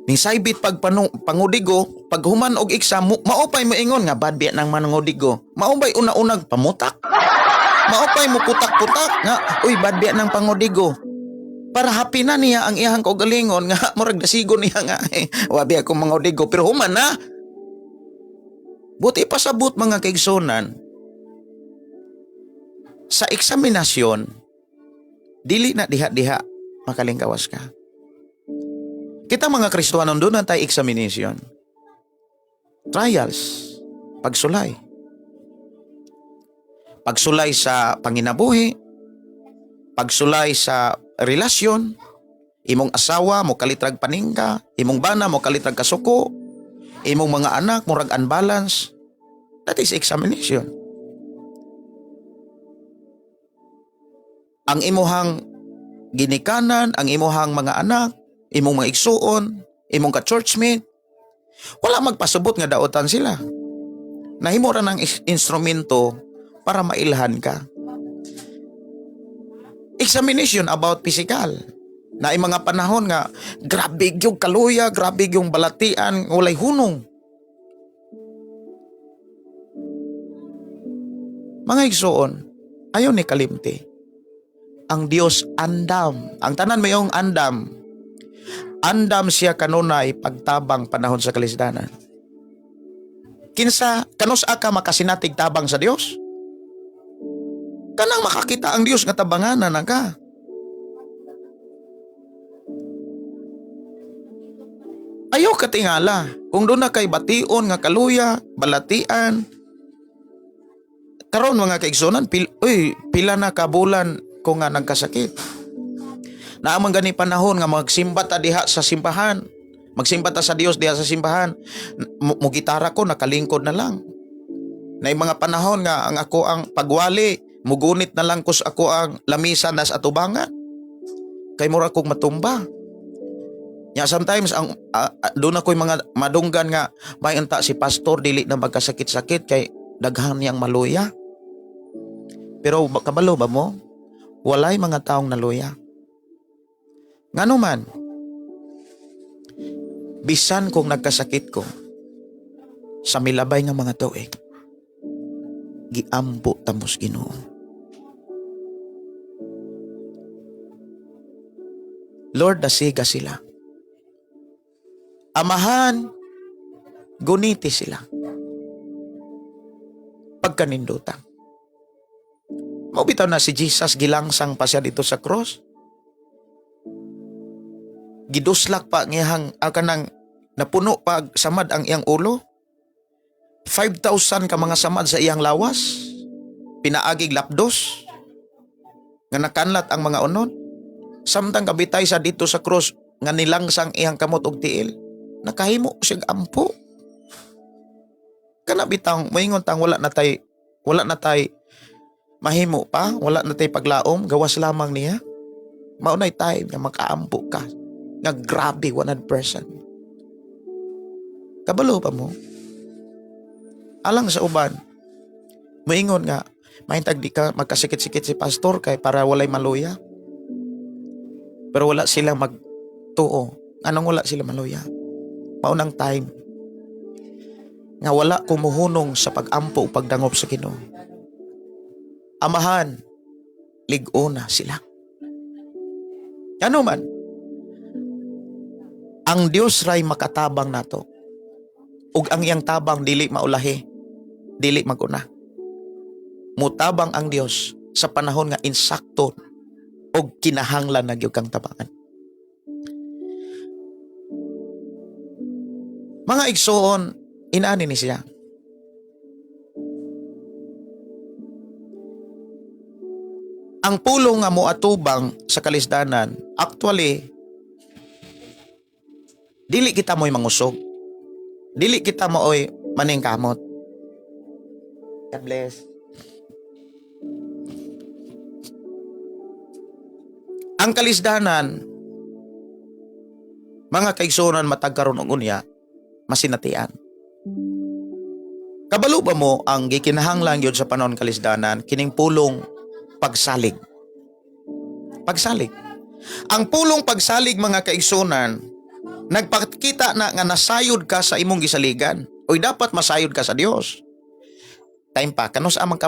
ni saybit pag pangudigo, pag human og exam, maupay mo ingon nga, bad biya ng manungudigo. Maupay una-unag pamutak. Maupay mo putak-putak nga, uy, bad biya ng pangudigo. Para happy na niya ang iyang kaugalingon nga, murag dasigon niya nga, wabi akong mangudigo, pero human na. Buti pasabot mga kaigsunan, sa eksaminasyon, dili na diha-diha makalingkawas ka. Kita mga Kristohanon doon na tayo examination. Trials. Pagsulay. Pagsulay sa panginabuhi. Pagsulay sa relasyon. Imong asawa mo kalitrag paningka. Imong bana mo kalitrag kasuko. Imong mga anak mo rag unbalance. That is examination. Ang imuhang ginikanan, ang imuhang mga anak, imong mga igsuon, imong ka-churchmate, wala magpasubot nga daotan sila. Nahimo ra ng instrumento para mailhan ka. Examination about physical. Na mga panahon nga, grabe yung kaluya, grabe yung balatian, walay hunong. Mga igsuon, ayaw ni kalimti. Ang Dios andam. Ang tanan mayong andam. Andam siya kanunay pagtabang panahon sa kalisdanan. Kinsa, kanos ka makasinatig tabang sa Dios? Kanang makakita ang Dios nga tabanganan na ka. Ayaw katingala. Kung doon na kay bation nga kaluya, balatian, karon mga kaigsunan, pila na kabulan ko nga nagkasakit. Naamang gani panahon nga magsimba ta diha sa simbahan. Magsimba ta sa Dios diha sa simbahan. Mugitara ko nakalingkod na lang. Na mga panahon nga ang ako ang pagwali, mugunit na lang ko sa ako ang lamisa nas atubangan. Kay mura kong matumba. Nya sometimes ang doon ako'y mga madunggan nga may anta si pastor dili na magkasakit-sakit kay daghan niyang maluya. Pero kabalo ba mo? Walay mga taong naluya. Ngano man, bisan kung nagkasakit ko, sa milabay nga mga tuig, giampo tamos Ginoo. Lord, dasiga sila. Amahan, guniti sila. Pagkanindutang. Maubitaw na si Jesus, gilangsang pa siya dito sa cross. Giduslak pa ngihang kanang napuno pa samad ang iyang ulo. 5,000 ka mga samad sa iyang lawas. Pinaagig lapdos. Nga nakanlat ang mga unod. Samtang kabitay sa dito sa cross nga nilangsang iyang kamot og tiil. Nakahimo siya ampo. Kana bitang moingon tang wala na tay mahimo pa, wala na tay paglaom, gawas lamang niya. Maunay time nga makaampo ka. Nga grabe 100%. Kabalo pa mo? Alang sa uban, moingon nga, mahintag di ka magkasikit-sikit si pastor kay para walay maluya. Pero wala sila magtuo. Anong wala sila maluya? Maunang time. nga wala kumuhunong sa pag-ampo o pagdangop sa Ginoo. Amahan, lig-una sila. Ano man, ang Dios ray makatabang nato. Ug ang iyang tabang dili maulahi, dili maguna. Mutabang ang Dios sa panahon nga insakto ug kinahanglan na gyud kang tabangan. Mga igsoon, inaani ni siya. Ang pulong nga moatubang sa kalisdanan, actually, dili kita mo'y mangusog. Dili kita mo'y maningkamot. God bless. Ang kalisdanan, mga kaigsunan matagkaroon og unya, masinatian. Kabalo ba mo ang gikinahanglan gyud sa panahon kalisdanan kining pulong pagsalig. Pagsalig. Ang pulong pagsalig mga kaigsunan, nagpakita na nga nasayod ka sa imong gisaligan. Oy dapat masayod ka sa Dios. Time pa kanus amang ka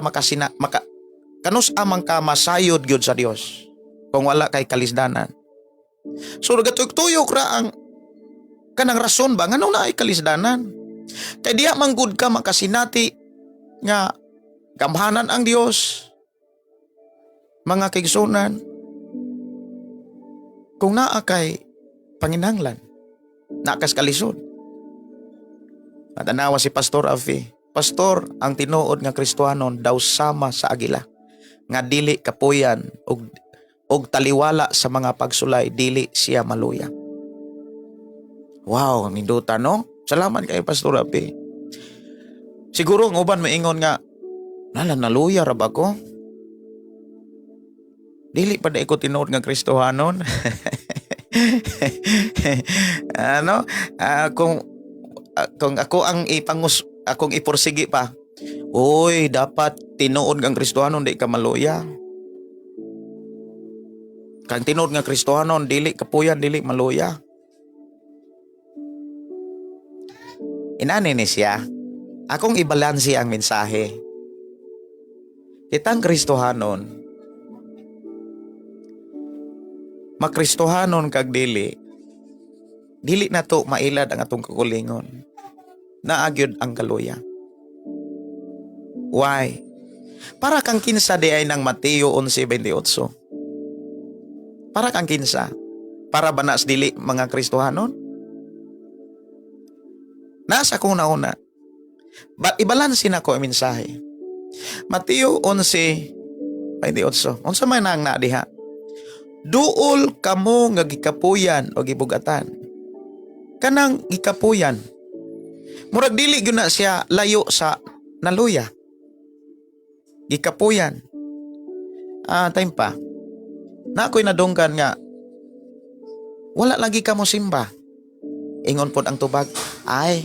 kanus amang ka masayod gyud sa Dios kung wala kay kalisdanan. So nagatuyok ra ang kanang rason ba ngano na ay kalisdanan? Kay diha manggod ka makasinati nga gamhanan ang Dios. Mga kaigsunan, kung naa kay panginahanglan, nakas kalisod. Matanawa si Pastor Afi, Pastor, ang tinuod nga Kristohanon daw sama sa agila, nga dili kapuyan og taliwala sa mga pagsulay, dili siya maluya. Wow, ninduta no? Salamat kay Pastor Afi. Siguro ang uban maingon nga, naluya ra ba ko? Dili pa da ko tinuod nga Kristohanon. Ano? Kung ako ang akong iporsigi pa. Uy, dapat tinuod nga Kristohanon di ka maluya. Kang tinuod nga Kristohanon dili kapuyan, dili maluya. Inani ni siya. Akong ibalansi ang mensahe. Kitang Kristohanon, makristohanon kag dili na to mailad ang atong kakulingon. Naagyod ang kaluya. Why? Para kang kinsa di ay ng Mateo 11:28. Para kang kinsa? Para ba nas dili mga kristohanon? Nasa kong nauna. Ibalansin ako ang mensahe. Mateo 11:28. Unsa man ang naadiha? Duol kamo nga gikapuyan o gibugatan. Kanang gikapuyan, murag dili gyud na siya layo sa naluya. Gikapuyan. Time pa. Na ako'y nadunggan nga, wala lagi ka mo simba. Ingon pod ang tubag, ay,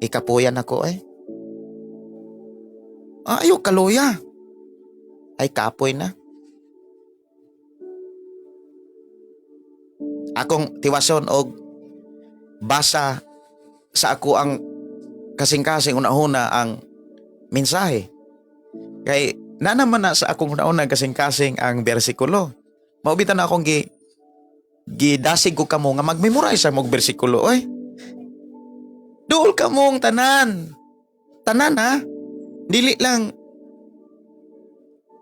gikapuyan ako eh. Ayaw kaluya. Ay kapoy na. Akong tiwason og basa sa ako ang kasing-kasing una-una ang mensahe. Kay naman na sa akong una-una kasing-kasing ang bersikulo. Maubitan na akong gidasig ko kamo nga mag-memorize ang mong bersikulo. Oy. Duol ka mong tanan. Tanan ha. Dili lang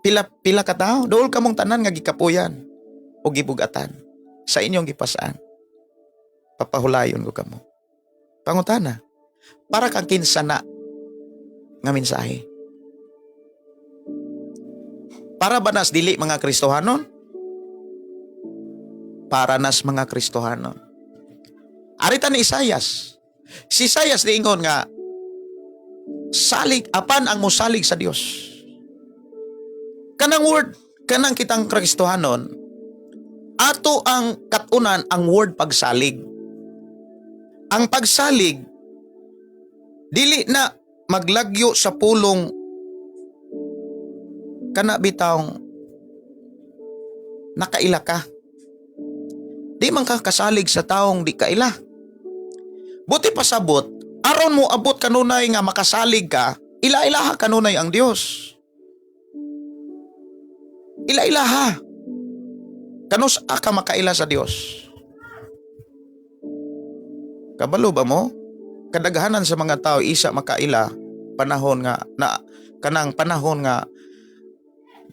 pila ka tao. Duol ka mong tanan nga gikapuyan o gibugatan. Sa inyong gipasaan, papahulayon ko kamo. Pangutana, para kang kinsa na nga mensahe. Para ba nas dili mga Kristohanon? Para nas mga Kristohanon. Arita ni Isayas. Si Isayas diingon nga, salig, apan ang mosalig sa Dios. Kanang word, kanang kitang Kristohanon, ato ang katunan ang word pagsalig. Ang pagsalig, dili na maglagyo sa pulong kana bitawng nakaila ka. Di man ka kasalig sa taong di kaila. Buti pasabot, Aron mo abot kanunay nga makasalig ka, ila-ilaha kanunay ang Dios. Ila-ilaha. Kanus ka makaila sa Dios. Kabalo ba mo? Kadaghanan sa mga tao isa makaila panahon nga na kanang panahon nga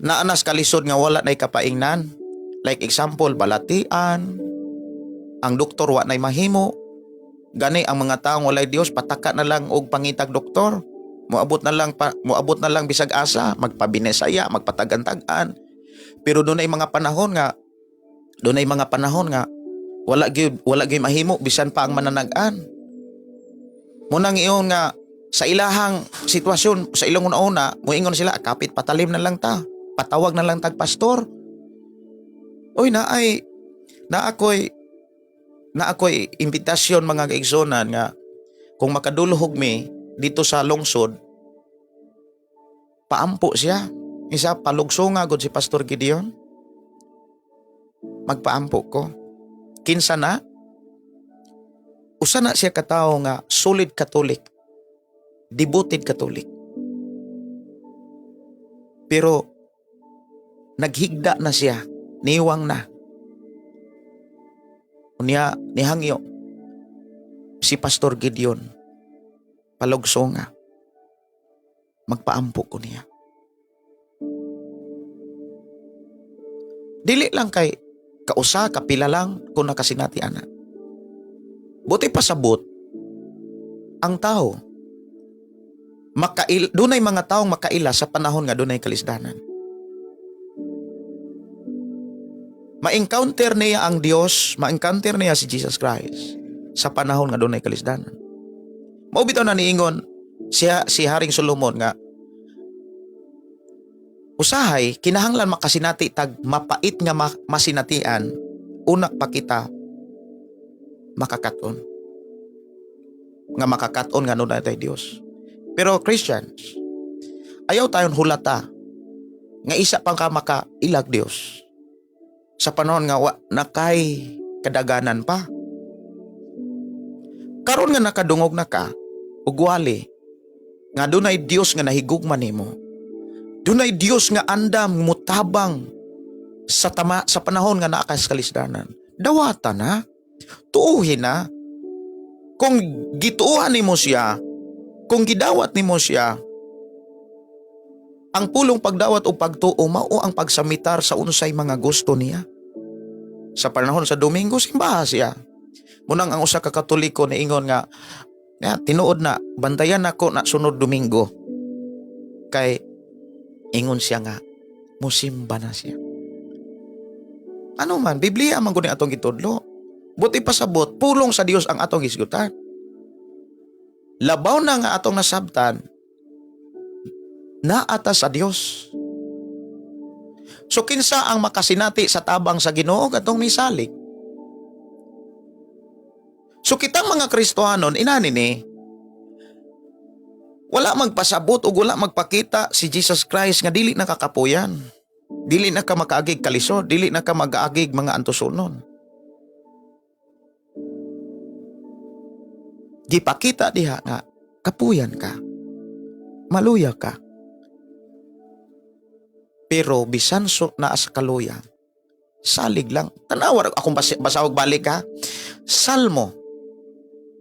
naanas kalisod nga wala nay kapaingnan. Like example, balatian, ang doktor wa nay mahimo. Gani ang mga taong walay Dios pataka na lang og pangitag doktor. Moabot na lang bisag asa, magpabinesaya, magpatagantag-an. Pero doon ay mga panahon nga wala gyud mahimo bisan pa ang mananag-an. Munang iyon nga sa ilahang sitwasyon, sa ilang una, muingon sila, kapit patalim na lang ta. Patawag na lang tag pastor. Oy, na ako'y imbitasyon mga kaigsonan nga kung makadulhog mi dito sa lungsod, paampo siya. Isa palugsunga gud si Pastor Gideon. Magpaampo ko. Kinsa na? Usa na siya katawo nga solid Katolik. Devoted Katolik. Pero naghigda na siya, niwang na. Unya nihangyo si Pastor Gideon palugsunga. Magpaampo ko niya. Dili lang kay kausa, kapila lang kung nakasinati ana. Buti pasabot ang tao. Dunay mga taong makaila sa panahon nga dunay kalisdanan. Ma-encounter niya ang Dios, ma-encounter niya si Jesus Christ sa panahon nga dunay kalisdanan. Mao bitaw na niingon si Haring Solomon nga usahay kinahanglan makasinati tag mapait nga masinatian, una pa kita makakaton. Nga makakaton nga nun tayo Diyos. Pero Christians, ayaw tayon hulata nga isa pang ka makailag Diyos. Sa panahon nga nakay kadaganan pa. Karon nga nakadungog na ka, ugwali, nga dunay Diyos nga nahigugman nimo. Dunay Diyos nga andam mutabang sa panahon nga naa ka sa kalisdanan. Dawata na, tuuhin na. Kung gituuhan nimo siya, kung gidawat nimo siya, ang pulong pagdawat o pagtuo mao ang pagsamitar sa unsay mga gusto niya. Sa panahon sa Domingo, simbaha siya. Munang ang usa ka Katoliko na ingon nga, tinuod na, bantayan ako na sunod Domingo. Kay ingon siya nga, musimba na siya. Ano man, Biblia man guni atong gitudlo. Buti pasabot, pulong sa Dios ang atong hisgutan. Labaw na nga atong nasabtan, naata sa Dios. So kinsa ang makasinati sa tabang sa Ginoo atong misalig? So kitang mga Kristohanon, inani ni, wala magpasabot o wala magpakita si Jesus Christ nga dili nakakapuyan. Dili na ka makaagig kalisod, dili na ka mag-aagig mga antusunon. Gipakita diha nga kapuyan ka. Maluya ka. Pero bisan na sa kaluya, salig lang. Tanawar akong basawag balik ha. Salmo.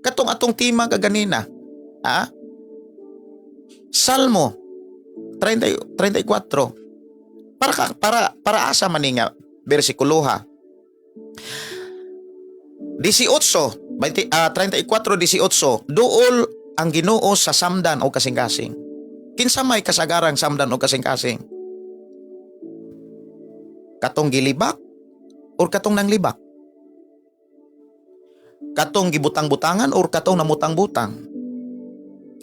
Katong atong tema kaganina. Ha? Salmo 34. Para asa man nga bersikulo ha. 34:18 duol ang Ginoo sa samdan o kasing-kasing. Kinsa may kasagarang samdan o kasing-kasing? Katong gilibak or katong nanglibak? Katong gibutang-butangan or katong namutang-butang?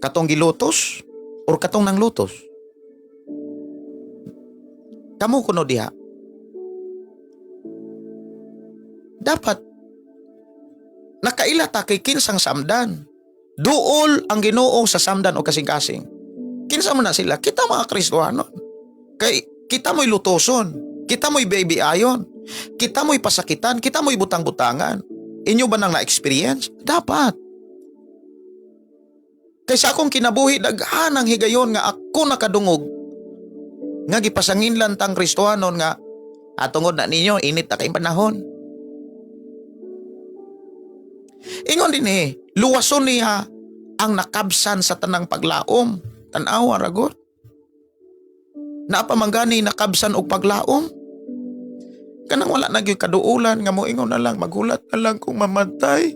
Katong gilutos or katong nanglutos? Kamu kuno diha. Dapat nakailata kay kinsang samdan. Duol ang Ginoo sa samdan o kasing-kasing. Kinsa man na sila? Kita mga Kristohanon. Kay kita mo'y lutoson, kita mo'y baby ayon, kita mo'y pasakitan, kita mo'y butang-butangan. Inyo ba nang na-experience? Dapat. Kaysa akong kinabuhi daghan ang higayon nga ako nakadungog nga gipasangin tang Kristohanon nga atungod na ninyo init na kay panahon. Ingon din luwason niya ang nakabsan sa tanang paglaom. Tanawa ragot. Napamanggani nakabsan og paglaom. Kanang wala na gyud kaduulan nga moingon na lang magulat na lang kung mamatay.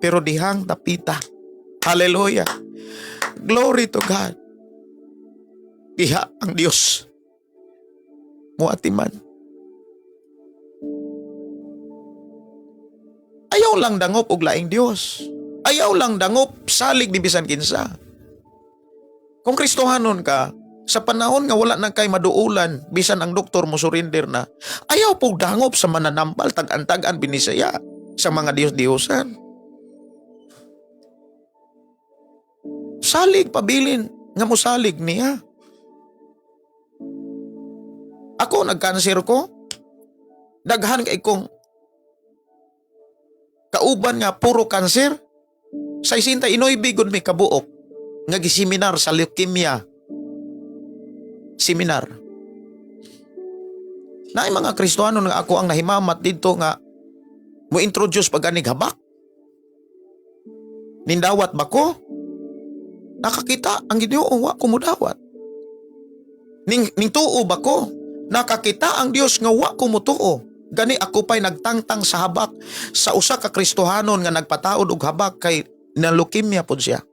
Pero dihang tapita. Hallelujah. Glory to God. Diha ang Dios muatiman. Ayaw lang dangop og laing Dios. Ayaw lang dangop salig di bisan kinsa. Kung Kristohanon ka, sa panahon nga wala na kay maduulan, bisan ang doktor mo surrender na, ayaw po dangop sa mananampal, tag-antagan binisaya sa mga Diyos-Diyosan. Salig pabilin nga mo salig niya. Ako nagkanser ko, daghan kay kong kauban nga puro kanser. Sa 69 gud may kabuok nga giseminar sa leukemia. Seminar. Naay mga Kristohano nga ako ang nahimamat dito nga mo introduce pag anig habak. Nindawat ba ko? Nakakita ang Ginoo wa ko mudawat. Ning tuo ba ko? Nakakita ang Dios nga wa ko mutuo. Gani ako pa'y nagtangtang sa habak sa usa ka Kristohanon nga nagpataod og habak kay na leukemia pod siya.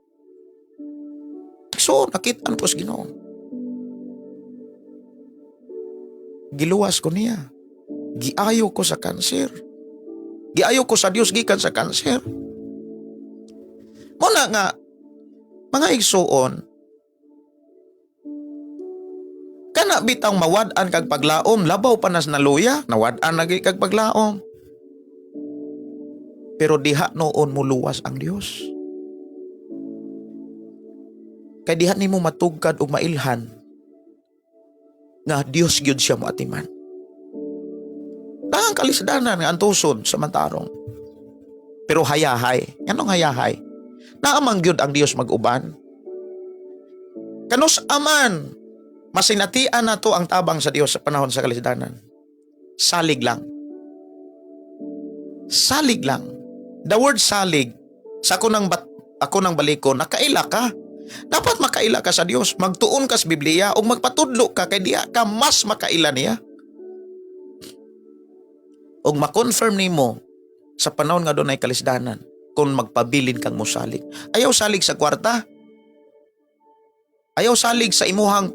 So nakitaan ko sa Ginoo. Giluwas ko niya. Giayo ko sa kanser. Giayo ko sa Dios gikan sa kanser. Muna nga mga igsuon, kana bitang mawad-an kag paglaom, labaw panas na luya, nawad-an lagi kag paglaom. Pero diha noon muluwas ang Dios. Kay diha nimo matugkad ug mailhan nga Dios gyud siya moatiman. Tangang kalisdanan nga antuson sa mantarong. Pero hayahay, anong hayahay? Naamang gyud ang Dios mag-uban. Kanus aman masinatian na to ang tabang sa Dios sa panahon sa kalisdanan. Salig lang. Salig lang. The word salig, sa ako nang balikon, nakaila ka. Dapat makaila ka sa Dios. Magtuon ka sa Biblia o magpatudlo ka kay diya ka mas makaila niya. O makonfirm nimo sa panahon nga doon ay kalisdanan kung magpabilin kang musalig. Ayaw salig sa kwarta. Ayaw salig sa imuhang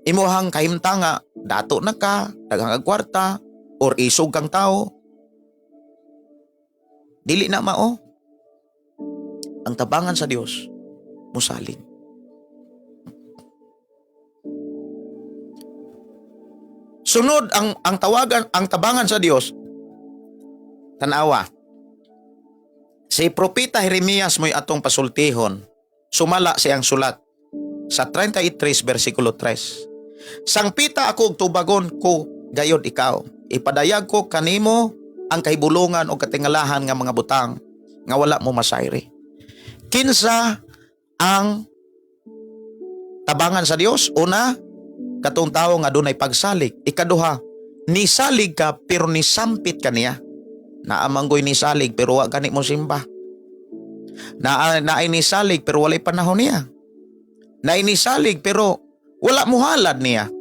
imuhang kahimtanga, dato na ka, daghang kwarta, or isog kang tao. Dili na mao. Ang tabangan sa Dios, musalig. Sunod ang tabangan sa Dios, tanawa. Si Propeta Jeremias mo'y atong pasultihon, sumala siyang sulat sa 33 versikulo 3. Sangpita ako og tubagon ko gayod ikaw. Ipadayag ko kanimo ang kahibulongan o katingalahan nga mga butang nga wala mo masayri. Kinsa ang tabangan sa Dios? Una, katong tawo nga dunay pagsalig. Ikaduha, nisalig ka pero nisampit ka niya. Naamanggoy nisalig pero wa gani mo simba. Naay nisalig pero walay panahon niya. Naay nisalig pero wala mo halad niya.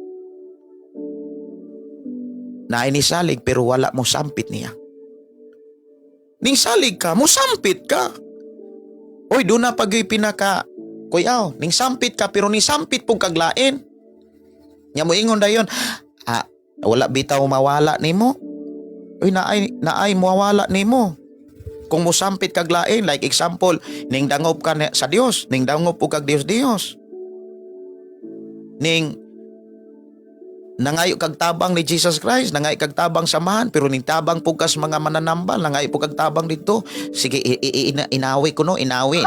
Naay nisalig pero wala mo sampit niya. Ning salig ka, mo sampit ka. Oy, doon na pag-i pinaka, kuyaw, ning sampit ka, pero ni sampit pong kaglain. Nga mo ingon dayon, wala bitaw mawala nimo. Oy, naay mawala nimo. Kung mo sampit kaglain, like example, ning dangop ka sa Dios, ning dangop po kag Dios. Ning nangayo kag tabang ni Jesus Christ, nangayo kag tabang samahan, pero ning tabang pugas mga mananambal, nangayo po kag tabang dito. Sige, inawi ko no, inawi.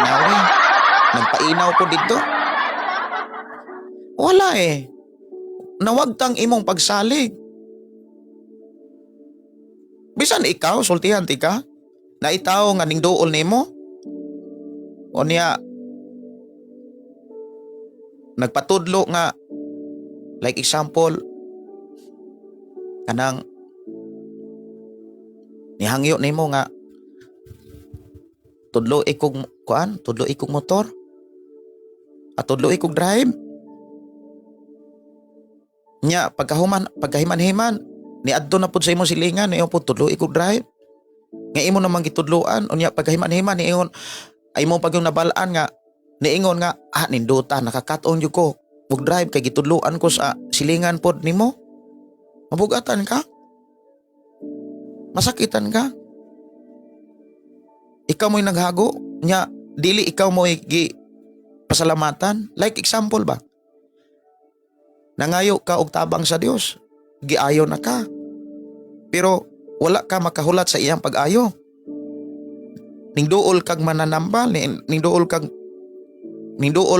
Nagpainaw ko dito. Wala nawagtang imong pagsalig. Bisan ikaw, sultihan ti ka, na itaw nga ning duol nimo, O niya, nagpatudlo nga, like example, kanang nihangyo nimo nga tudlo ikog motor at tudlo ikog drive nya pagkahiman-himan ni adto na pud sa imong silingan niyo pud tudlo ikog drive nga imo namang gitudloan unya pagkahiman-himan ni ingon ay mo pag yung nabalaan nga niingon nga ninduta nakakaton jud ko ug drive kay gitudloan ko sa silingan pod nimo. Mabugatan ka? Masakitan ka? Ikaw mo'y naghago nya dili ikaw mo'y pasalamatan. Like example ba? Nangayo ka og tabang sa Dios, giayo na ka. Pero wala ka makahulat sa iyang pag-ayo. Ningduol kag mananambal, ningduol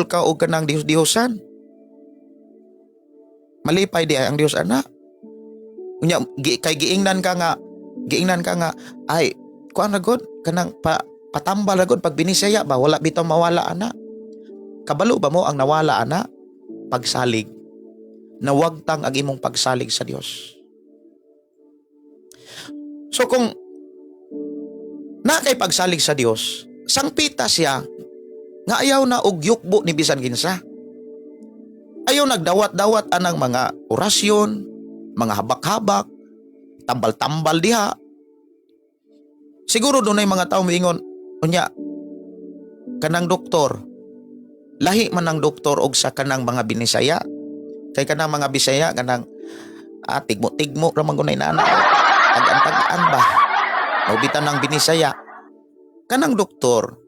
ka og kanang Dios-Diosan. Malipay di ay ang Dios ana. Unya kay giingnan ka nga ay kuan ra gud kanang patambal ra gud pag binisaya ba wala bitaw mawala ana. Kabalo ba mo ang nawala ana? Pagsalig. Nawagtang ang imong pagsalig sa Dios. So kung nakay pagsalig sa Dios, sangpita siya nga ayaw na og yukbo ni bisan kinsa. Ayaw nagdawat-dawat anang mga orasyon, mga habak-habak, tambal-tambal diha. Siguro doon ay mga tao moingon, unya, kanang doktor, lahi man ang doktor og sa kanang mga binisaya. Kay kanang mga Bisaya, kanang tigmo-tigmo ramang gunay na anak. Tag-an ba? Naubitan ng binisaya. Kanang doktor,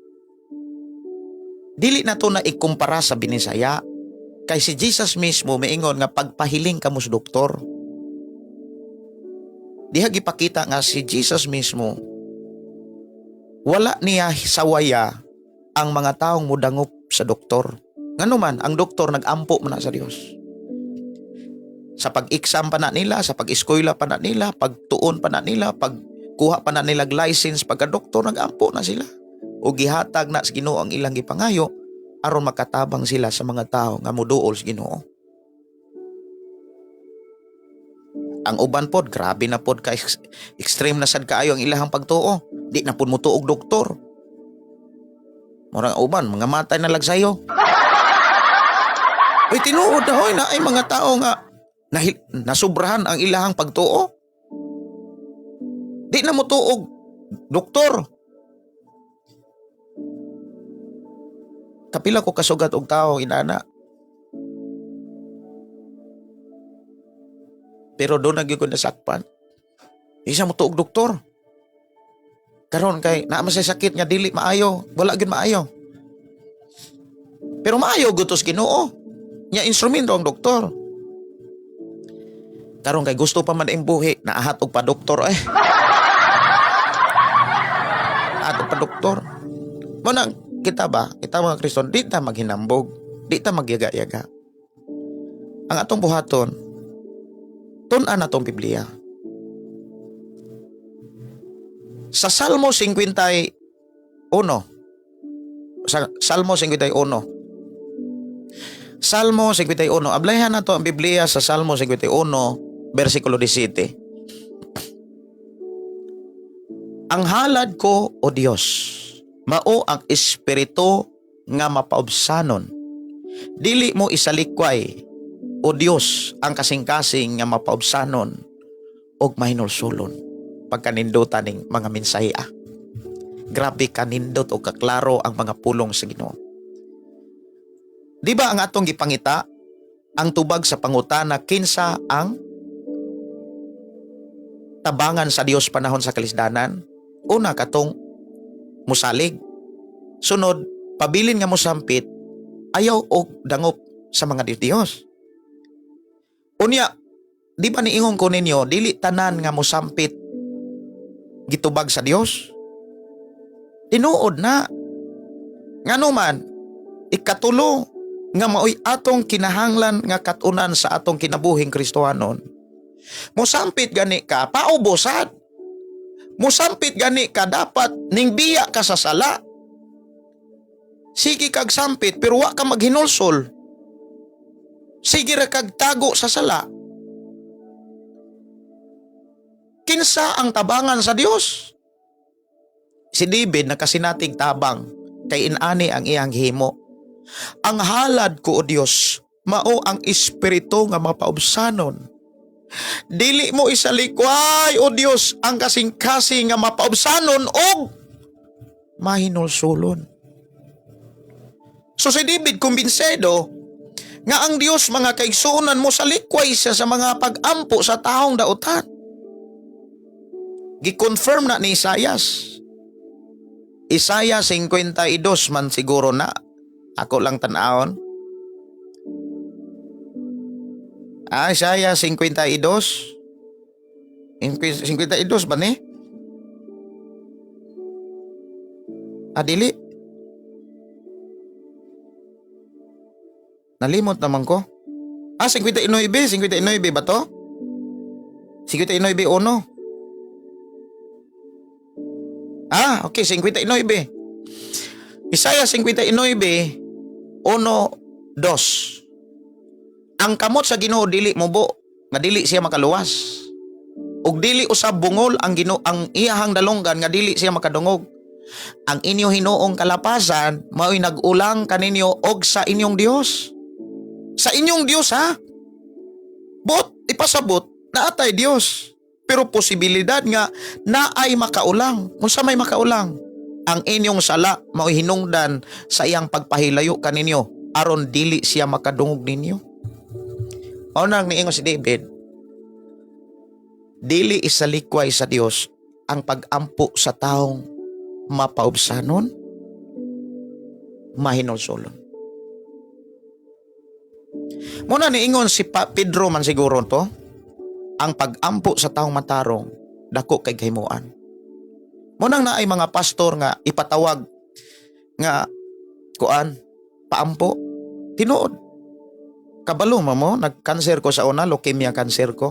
dili na to na ikumpara sa binisaya. Kay si Jesus mismo maingon nga pagpahiling kamo sa doktor. Diha gipakita nga si Jesus mismo wala niya sawaya ang mga taong mudangop sa doktor. Nganuman ang doktor nagampo man sa Dios. Sa pag-exam pa na nila, sa pag-eskwela pa na nila, pagtuon pa na nila, pagkuha pa na nila license, pagka-doktor nagampo na sila. O gihatag na sa Ginoo ang ilang gipangayo aron makatabang sila sa mga tao nga moduol sa Ginoo. Ang uban pod grabe na pod ka extreme na sad kaayo ang ilahang pagtuo. Di na pod mo tuog doktor. Murang uban mga matay na lag sayo. Oy tinuod na hoy na ay mga tao nga nasubrahan ang ilahang pagtuo. Di na mo tuog doktor. Kapila ko kasugat og tao inana. Pero doon nagyud ko nasakpan. Isa mo tuog doktor. Karon kay naa man say sakit nga dili maayo, wala gyud maayo. Pero maayo gutos Ginoo. Nya instrumento ang doktor. Karon kay gusto pa man imbuhi, naahat og pa doktor eh. Ato pa doktor. Manang kita mga Kriston, di ta maghinambog, di ta magyaga-yaga. Ang atong buhaton, tun-an atong Biblia. Sa Salmo 51, Salmo 51, ablayhan nato ang Biblia sa Salmo 51, versikulo 17. Ang halad ko, O Dios, mao ang espiritu nga mapaubsanon. Dili mo isalikway, O Dios, ang kasing-kasing nga mapaubsanon og mahinulsulon pagkanindutan ning mga mensaya. Grabe kanindot o kaklaro ang mga pulong sa Ginoo. Di ba ang atong gipangita ang tubag sa pangutana kinsa ang tabangan sa Dios panahon sa kalisdanan? Una katong musalig. Sunod, pabilin nga mosampit, ayaw og dangop sa mga Dios. Unya, di ba niingon ko ninyo, dili tanan nga mosampit gitubag sa Dios? Tinuod na. Nganuman, ikatulo nga maoy atong kinahanglan nga katunan sa atong kinabuhing Kristohanon. Mosampit gani ka, paubosad. Mosampit gani ka, dapat ning biya ka sa sala. Sige kag sampit pero wa ka maghinulsol. Sige ra kag tago sa sala. Kinsa ang tabangan sa Dios? Si David nakasinatig tabang kay inani ang iyang himo. Ang halad ko o Dios, mao ang espiritu nga mapaubsanon. Dili mo isalikway o Dios ang kasing-kasing nga mapaubsanon og mahinulsulon. So si David kumbinsedo nga ang Dios mga kaigsuonan mo sa likway siya sa mga pag-ampo sa taong dautan. Gi-confirm na ni Isaias. Isaias 52 man siguro na. Ako lang tanawon. Isaias 52. 52 ba ni? Dili. Nalimot naman ko. 59 ba to? 59 uno. Okay, 59. Isaiah 59, 1, 2. Ang kamot sa Ginoo dili mubo, nga dili siya makaluwas. Ug dili usab bungol ang Ginoo ang iyahang dalonggan nga dili siya makadungog. Ang inyo hinuong kalapasan mao'y nag-ulang kaninyo og sa inyong Dios. Sa inyong Dios ha. Ipasabot na atay Dios. Pero posibilidad nga naay makaulang. Unsa may makaulang? Ang inyong sala mao'y hinungdan sa iyang pagpahilayo kaninyo aron dili siya makadungog ninyo. Mao nang niingon si David, dili isalikway sa Dios ang pag-ampo sa taong mapaubsanon, mahinulsulon. Muna niingon si Pedro man siguro to, ang pag-ampo sa taong matarong, dako kay kahimuan. Munang na ay mga pastor nga ipatawag nga paampo. Tinuod. Kabalo mo, nag-cancer ko sa una, leukemia cancer ko.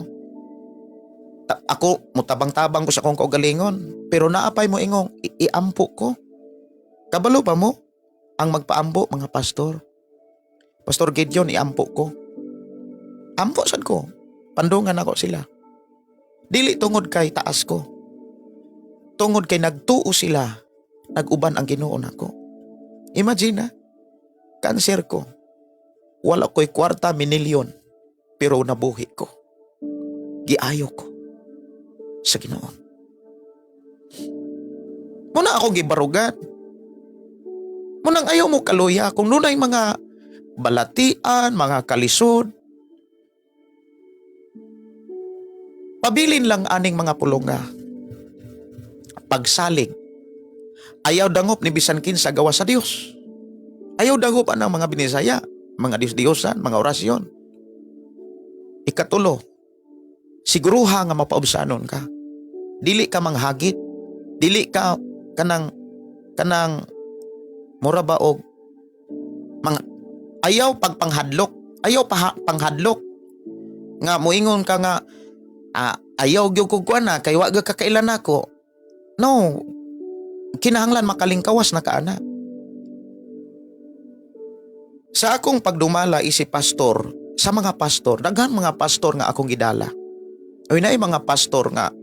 Ako, mutabang-tabang ko sa kong kaugalingon. Pero naapay mo ingong, iampo ko. Kabalo pa mo, ang magpaampo, mga pastor. Pastor Gideon, iampo ko. Ampo sad ko. Pandungan ako sila. Dili tungod kay taas ko. Tungod kay nagtuo sila, nag-uban ang Ginoo nako. Imagine cancer ko. Wala ko'y kwarta minilyon, pero nabuhi ko. Giayo ko sa Ginoo. Muna ako gibarugan. Munang ayaw mo kaluya kung nunay mga balatian, mga kalisod. Pabilin lang aning mga pulonga. Pagsalig. Ayaw dangop ni bisan kinsa gawa sa Dios. Ayaw dangop ang mga binisaya, mga Diyos-Diyosan, mga orasyon. Ikatulo, siguruha nga mapaubsanon ka. Dili ka manghagit. Dili ka kanang mura ba og ayaw pagpanghadlok. Ayaw panghadlok. Nga moingon ka nga ayaw gyud ko kuana kay wa gyud kakailan nako. No. Kinahanglan makalingkawas na kaana. Sa akong pagdumala isip pastor, sa mga pastor, daghan mga pastor nga akong gidala. Oy naay mga pastor nga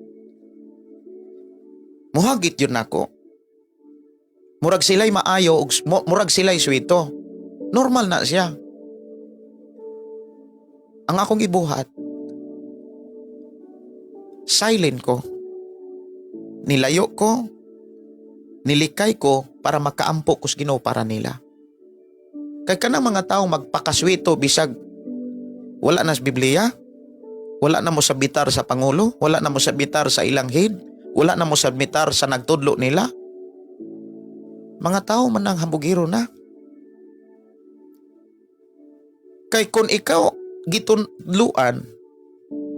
muhagit yun nako. Murag sila'y maayo ug murag sila'y swito. Normal na siya. Ang akong ibuhat, silent ko. Nilayo ko, nilikay ko para makaampo ko sa Ginoo para nila. Kay kanang mga taong magpakaswito bisag wala na sa Biblia, wala na mo sabitar sa Pangulo, wala na mo sabitar sa ilang head, wala na mo sabitar sa nagtudlo nila. Mga tao man ang hambugiro na. Kay kung ikaw gitudluan,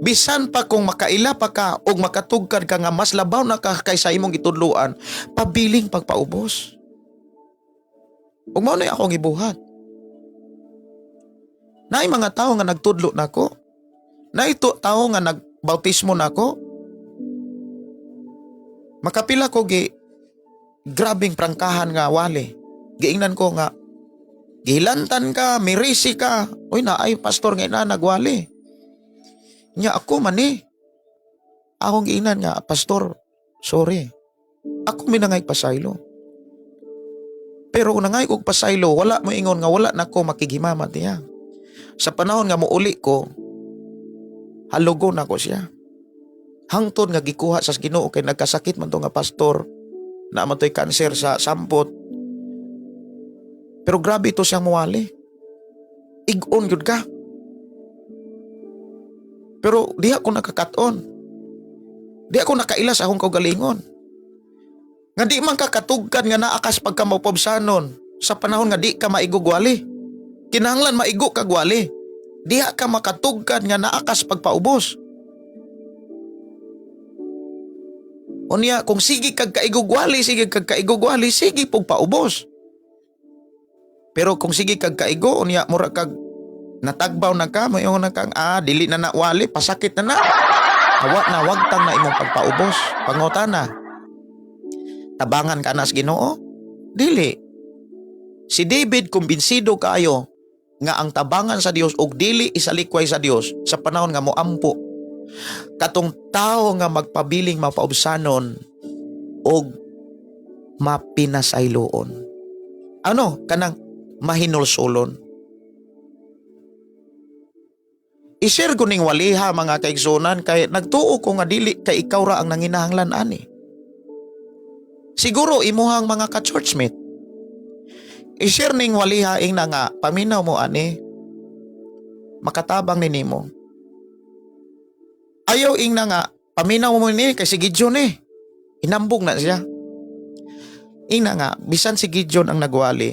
bisan pa kung makaila pa ka o makatugkad ka nga mas labaw na ka kaysa imong gitudluan, pabiling pagpaubos. Ug mao na akong gibuhat. Naay mga tao nga nagtudlo nako. Naay tao nga nagbautismo nako. Makapila ko grabing prangkahan nga wali. giingnan ko nga, gihilantan ka, mirisi ka. Uy, naay pastor nga na nagwali. Nya ako man eh. Akong giingnan nga, pastor, sorry. Ako minangay pasaylo. Pero kung nangay kog pasaylo, wala mo ingon nga wala na ko makighimamat niya. Sa panahon nga muuli ko, halugon ako siya. Hangtod nga gikuha sa Ginoo kay nagkasakit man to nga pastor na amatoy kanser sa sampot. Pero grabe to siyang muwali. Igon yun ka. Pero di ako nakakaton. Di ako nakailas akong kaugalingon. Nga di man kakatugkan nga naakas pagka maupobsanon sa panahon nga di ka maigugwali. Kinahanglan maigo ka gwali. Di ka makatugkan nga naakas pagpaubos. Unya, kung sige kag kaigugwali, sige kag kaigugwali, sige pog paubos. Pero kung sige kag kaigo, unya, mura kag natagbaw na ka, mayon na kang, dili na nawali, pasakit na na. Wag tang na imong pagpaubos. Pangutana, tabangan ka na sa Ginoo? Dili. Si David kumbinsido kayo nga ang tabangan sa Dios og dili isalikway sa Dios sa panahon nga moampo. Katong tao nga magpabiling mapaubsanon og mapinasayloon. Ano? Kanang mahinulsulon. I-share ko ning waliha mga kaigsunan kay nagtuo ko nga dili kay ikaw ra ang nanginahanglan ani. Siguro imuhang mga ka-churchmate. I-share ning waliha ing na nga paminaw mo ani. Makatabang ni nimo. Ayaw ing na nga, paminaw mo ni kay si Gideon eh. Inambog na siya. Ing na nga, bisan si Gideon ang nagwali.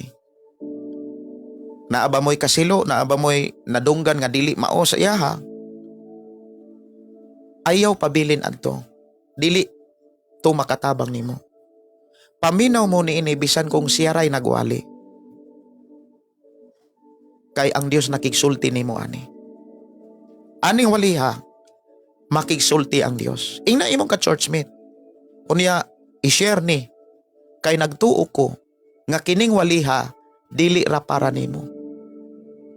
Naaba mo'y kasilo, naaba mo'y nadunggan nga dili mao sa iya ha. Ayaw pabilin adto. Dili to makatabang nimo. Paminaw mo ni ini bisan kung siya ray nagwali. Kay ang Dios nakigsulti nimo ani. Aning waliha, makigsulti ang Dios. Ina imong ka-churchmate. Unya, i-share ni. Kay nagtuo ko, nga kining waliha, dili ra para nimo.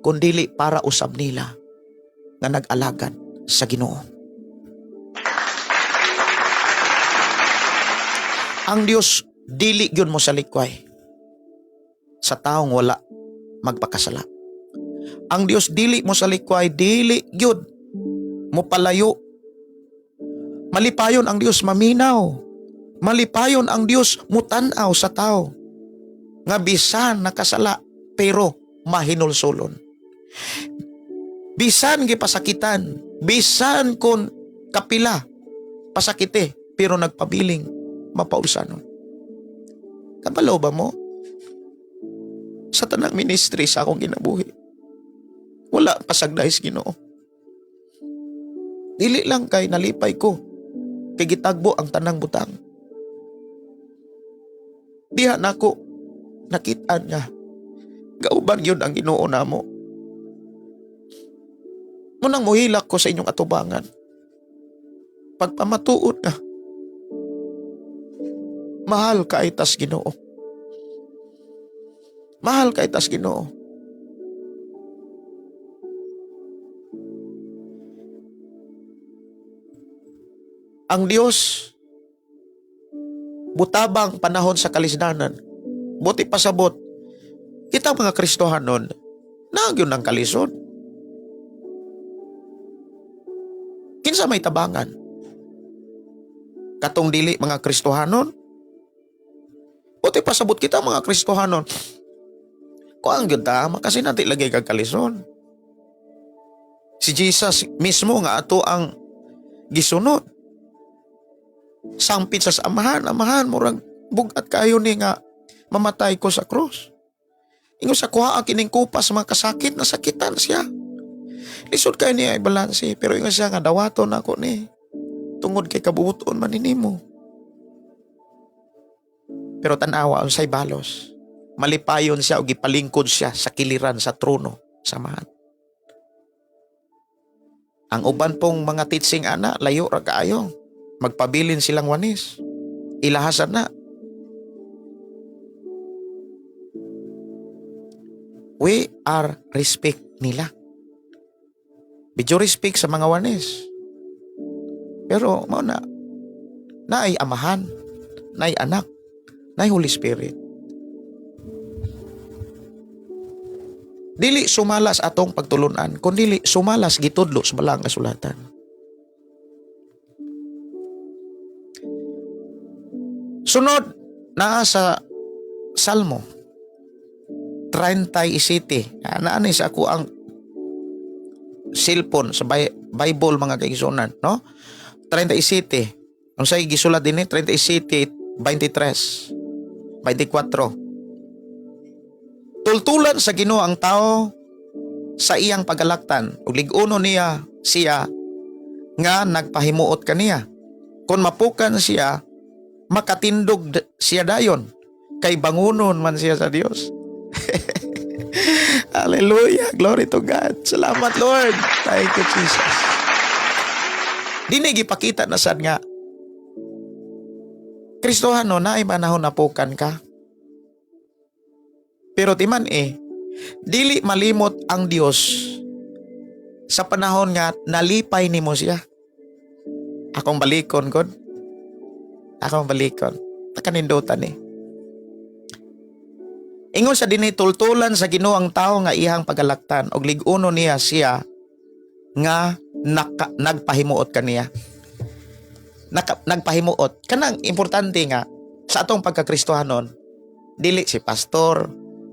Kundili para usab nila, nga nag-alagad sa Ginoo. Ang Dios, dili gyud mo sa likway. Sa taong wala magpakasala. Ang Dios, dili mo sa likway, dili gyud mo palayo. Malipayon ang Dios maminaw. Malipayon ang Dios mutanaw sa tao. Nga bisan nakasala pero mahinulsulon. Bisan gipasakitan, bisan kon kapila pasakite pero nagpabiling mapaulsanon. Kabalo ba mo? Sa tanang ministry sa akong ginabuhi, wala pasagdahis Ginoo. Dili lang kay nalipay ko kay gitagbo ang tanang butang. Diha nako nakitaan nga gauban yun ang Ginoo namo. Munang muhilak ko sa inyong atubangan. Pagpamatuod na, mahal ka itas Ginoo. Mahal ka itas Ginoo. Ang Dios, butabang panahon sa kalisdanan, buti pasabot, kita mga Kristohanon, nagyon ng kalisod. Kinsa may tabangan? Katong dili mga Kristohanon, buti pasabot kita mga Kristohanon, kuang yun ta, kasi natin lagay kag kalisod. Si Jesus mismo nga ato ang gisunod. Sampit sa amahan, murag bugat kayo ni nga mamatay ko sa krus. Ingo sa kuha kining kupas mga kasakit, nasakitan siya. Lisod kayo niya ay balansi, pero ingo siya nga dawaton ako ni tungod kay kabubuton maninimo. Pero tanawa unsay balos, malipayon siya o gipalingkod siya sa kiliran sa trono samahan. Ang uban pong mga teaching ana, layo ra kaayo. Magpabilin silang wanis. Ilahasan na. we are respect nila. Medyo respect sa mga wanes. Pero mao na ay amahan, na ay anak, na ay Holy Spirit. Dili sumalas atong pagtulunan, kundi sumalas gitudlo sa balang kasulatan. Sunod na sa Salmo 37. Naanay sa ako ang cellphone sa Bible mga kaigsunan, no? 37. Unsay gisulat dinhi 37 23 24. Tultulan sa Ginoo ang tao sa iyang pagalaktan ug lig-uno niya siya nga nagpahimuot kaniya. Kung mapukan siya, makatindog siya dayon kay bangunon man siya sa Dios. Hallelujah, glory to God. Salamat Lord. Thank you Jesus. Dini gipakita na sad nga Kristohano na ay manahon napukan ka. Pero timan dili malimot ang Dios sa panahon nga nalipay nimo siya. Akong balikon God. Akong balikon. Nakanindutan Ingon sa dinhi tultulan sa Ginoo ang tao nga iyang pagalaktan og lig-uno niya siya nga nagpahimuot kaniya. Nagpahimuot. Kanang importante nga sa atong pagkakristohanon, dili si pastor,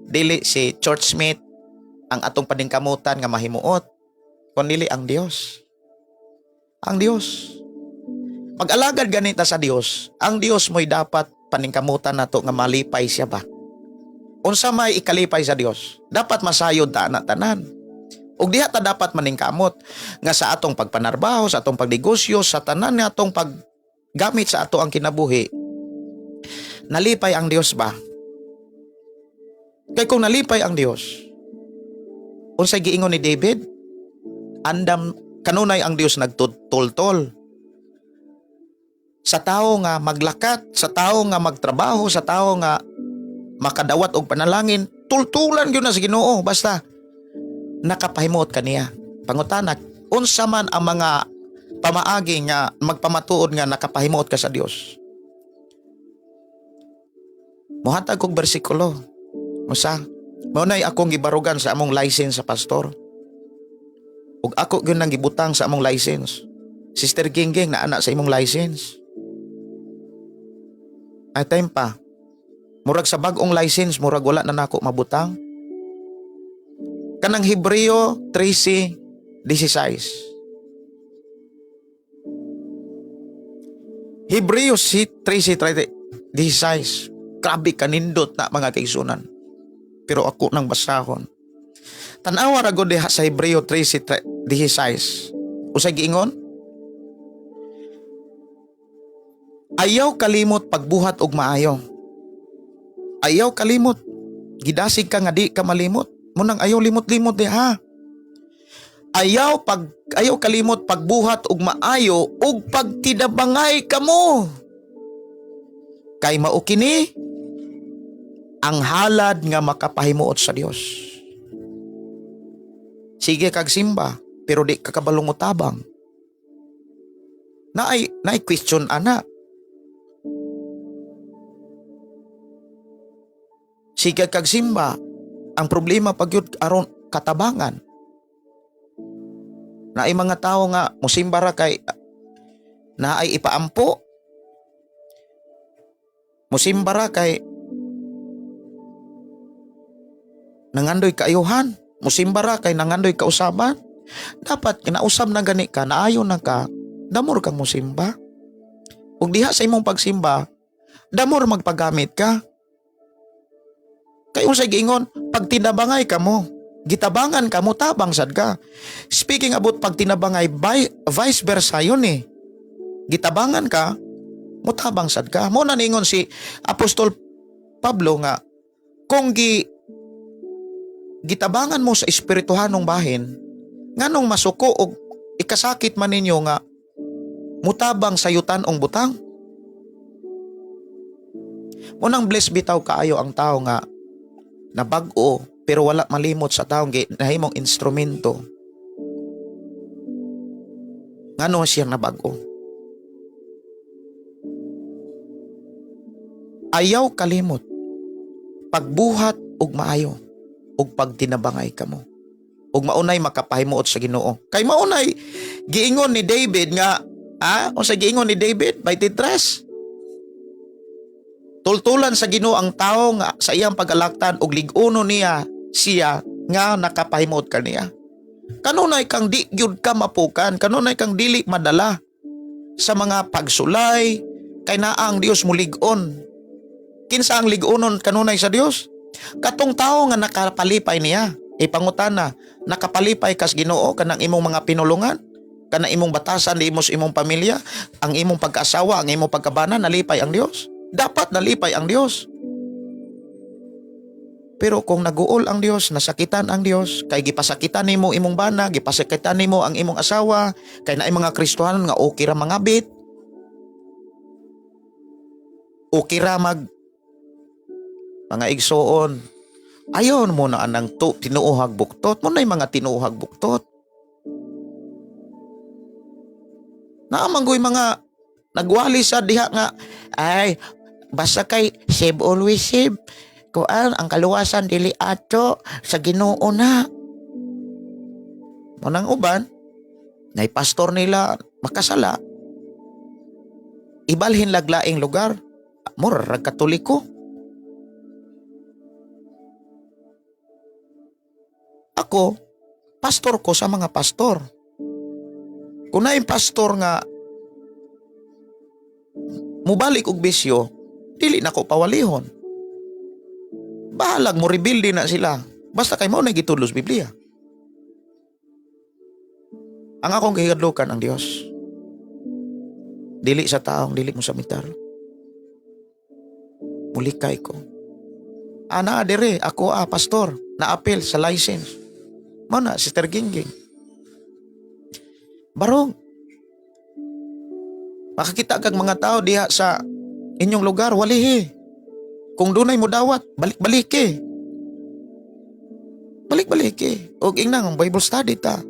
dili si churchmate ang atong paningkamutan nga mahimuot, kundi ang Dios. Ang Dios. Pag-alagad ganita sa Dios, ang Dios mo'y dapat paningkamutan nato nga malipay siya ba? Unsa may ikalipay sa Dios, dapat masayod ta na tanan. Ug diha ta dapat maningkamot nga sa atong pagpanarbaho, sa atong pagnegosyo, sa tanan nga atong paggamit sa ato ang kinabuhi. Nalipay ang Dios ba? Kay kung nalipay ang Dios, unsay giingon ni David? Andam kanunay ang Dios nagtultol sa tao nga maglakat, sa tao nga magtrabaho, sa tao nga makadawat og panalangin, tultulan gyud na sa Ginoo basta nakapahimuot kaniya. Pangutanak, unsa man ang mga pamaagi nga magpamatuod nga nakapahimuot ka sa Dios. Mohatag kog bersikulo. Musa, mao nay akong gibarugan sa among license sa pastor. Ug ako gyud nang gibutang sa among license. Sister Gingging na anak sa imong license. Ay time pa. Murag sa bag-ong license, murag wala na nako mabutang. Kanang Hebreo 13:16. Hebreo 13:16. Grabe kanindot na mga kaigsunan. Pero ako nang basahon. Tanawa ra gud diha sa Hebreo 13:16. Usay giingon? Ayaw kalimot pagbuhat og maayo. Ayaw kalimot. Gidasig ka nga di ka malimot. Munang ayaw limot-limot ha. Ayaw kalimot pagbuhat og maayo ug pagtidabangay kamo. Kay mao kini ang halad nga makapahimuot sa Dios. Sige kag simba, pero di ka kabalong utabang. Naay question ana. Sige kag simba, ang problema pagyud aron katabangan. Naay mga tao nga musimba ra kay naay ipaampo. Musimba ra kay nangandoy kaayuhan. Musimba ra kay nangandoy kausaban. Dapat kinausab na gani ka, naayo na ka, damor kang musimba. Ug diha sa imong pagsimba, damor magpagamit ka. Kay unsay giingon, pag tinabangay ka mo, gitabangan ka mo, tabang sad ka. Speaking about pag tinabangay, vice versa yun Gitabangan ka, mutabang sad ka. Mo na ningon si Apostol Pablo nga, kung gitabangan mo sa espirituhanong bahin, nganong masuko og ikasakit man ninyo nga mutabang sayutan ong butang. Munang bless bitaw kaayo ang tao nga nabag-o pero wala malimot sa taong nahimong instrumento. Ngano siyang nabago? Ayaw kalimot, pagbuhat og maayo, og pagtinabangay kamo, og maunay makapahimuot sa Ginoo. Kay maunay giingon ni David nga, o sa giingon ni David, 23, tultulan sa Ginoo ang tao nga sa iyang pagalaktan og lig-uno niya siya nga nakapahimuot kaniya. Kanunay kang di gyud ka mapukan, kanunay kang dili madala sa mga pagsulay, kay naa ang Dios mulig-on. Kinsa ang lig-onon kanunay sa Dios? Katong tao nga nakapalipay niya, ipangutana, nakapalipay kas Ginoo kanang imong mga pinulungan, kanang imong batasan di imong imong pamilya, ang imong pagkaasawa, ang imong pagkabana, nalipay ang Dios. Dapat nalipay ang Dios. Pero kung naguol ang Dios, nasakitan ang Dios, kay gipasakitan nimo imong bana, gipasakitan nimo ang imong asawa, kay naay mga Kristohanon nga okay ra mangabit, okay ra mga igsoon, ayon mo na anang tinuuhag buktot, mo na yung mga tinuuhag buktot. Naamanggoy mga nagwali sa diha nga, ay, basta kay save always save. Kuan ang kaluwasan dili ato sa Ginoo na. Munang uban, nay pastor nila makasala. Ibalhin laglaing lugar. Murag Katoliko. Ako, pastor ko sa mga pastor. Kung na yung pastor nga mubalik og bisyo, dili na ko pawalihon. Bahalag mo rebuild na sila. Basta kay mo na gitulos Biblia. Ang akong gihadlukan ang Dios. Dili sa taong, dili mo sa mitar. Mulikay ko. Ana adere, ako pastor, na-appeal sa license. Mana, Sister Gingging. Barong. Makakita kag mga tao diha sa inyong lugar, walihi. Kung dunay mo dawat, balik-balik Balik-balik O ingnang Bible study ta.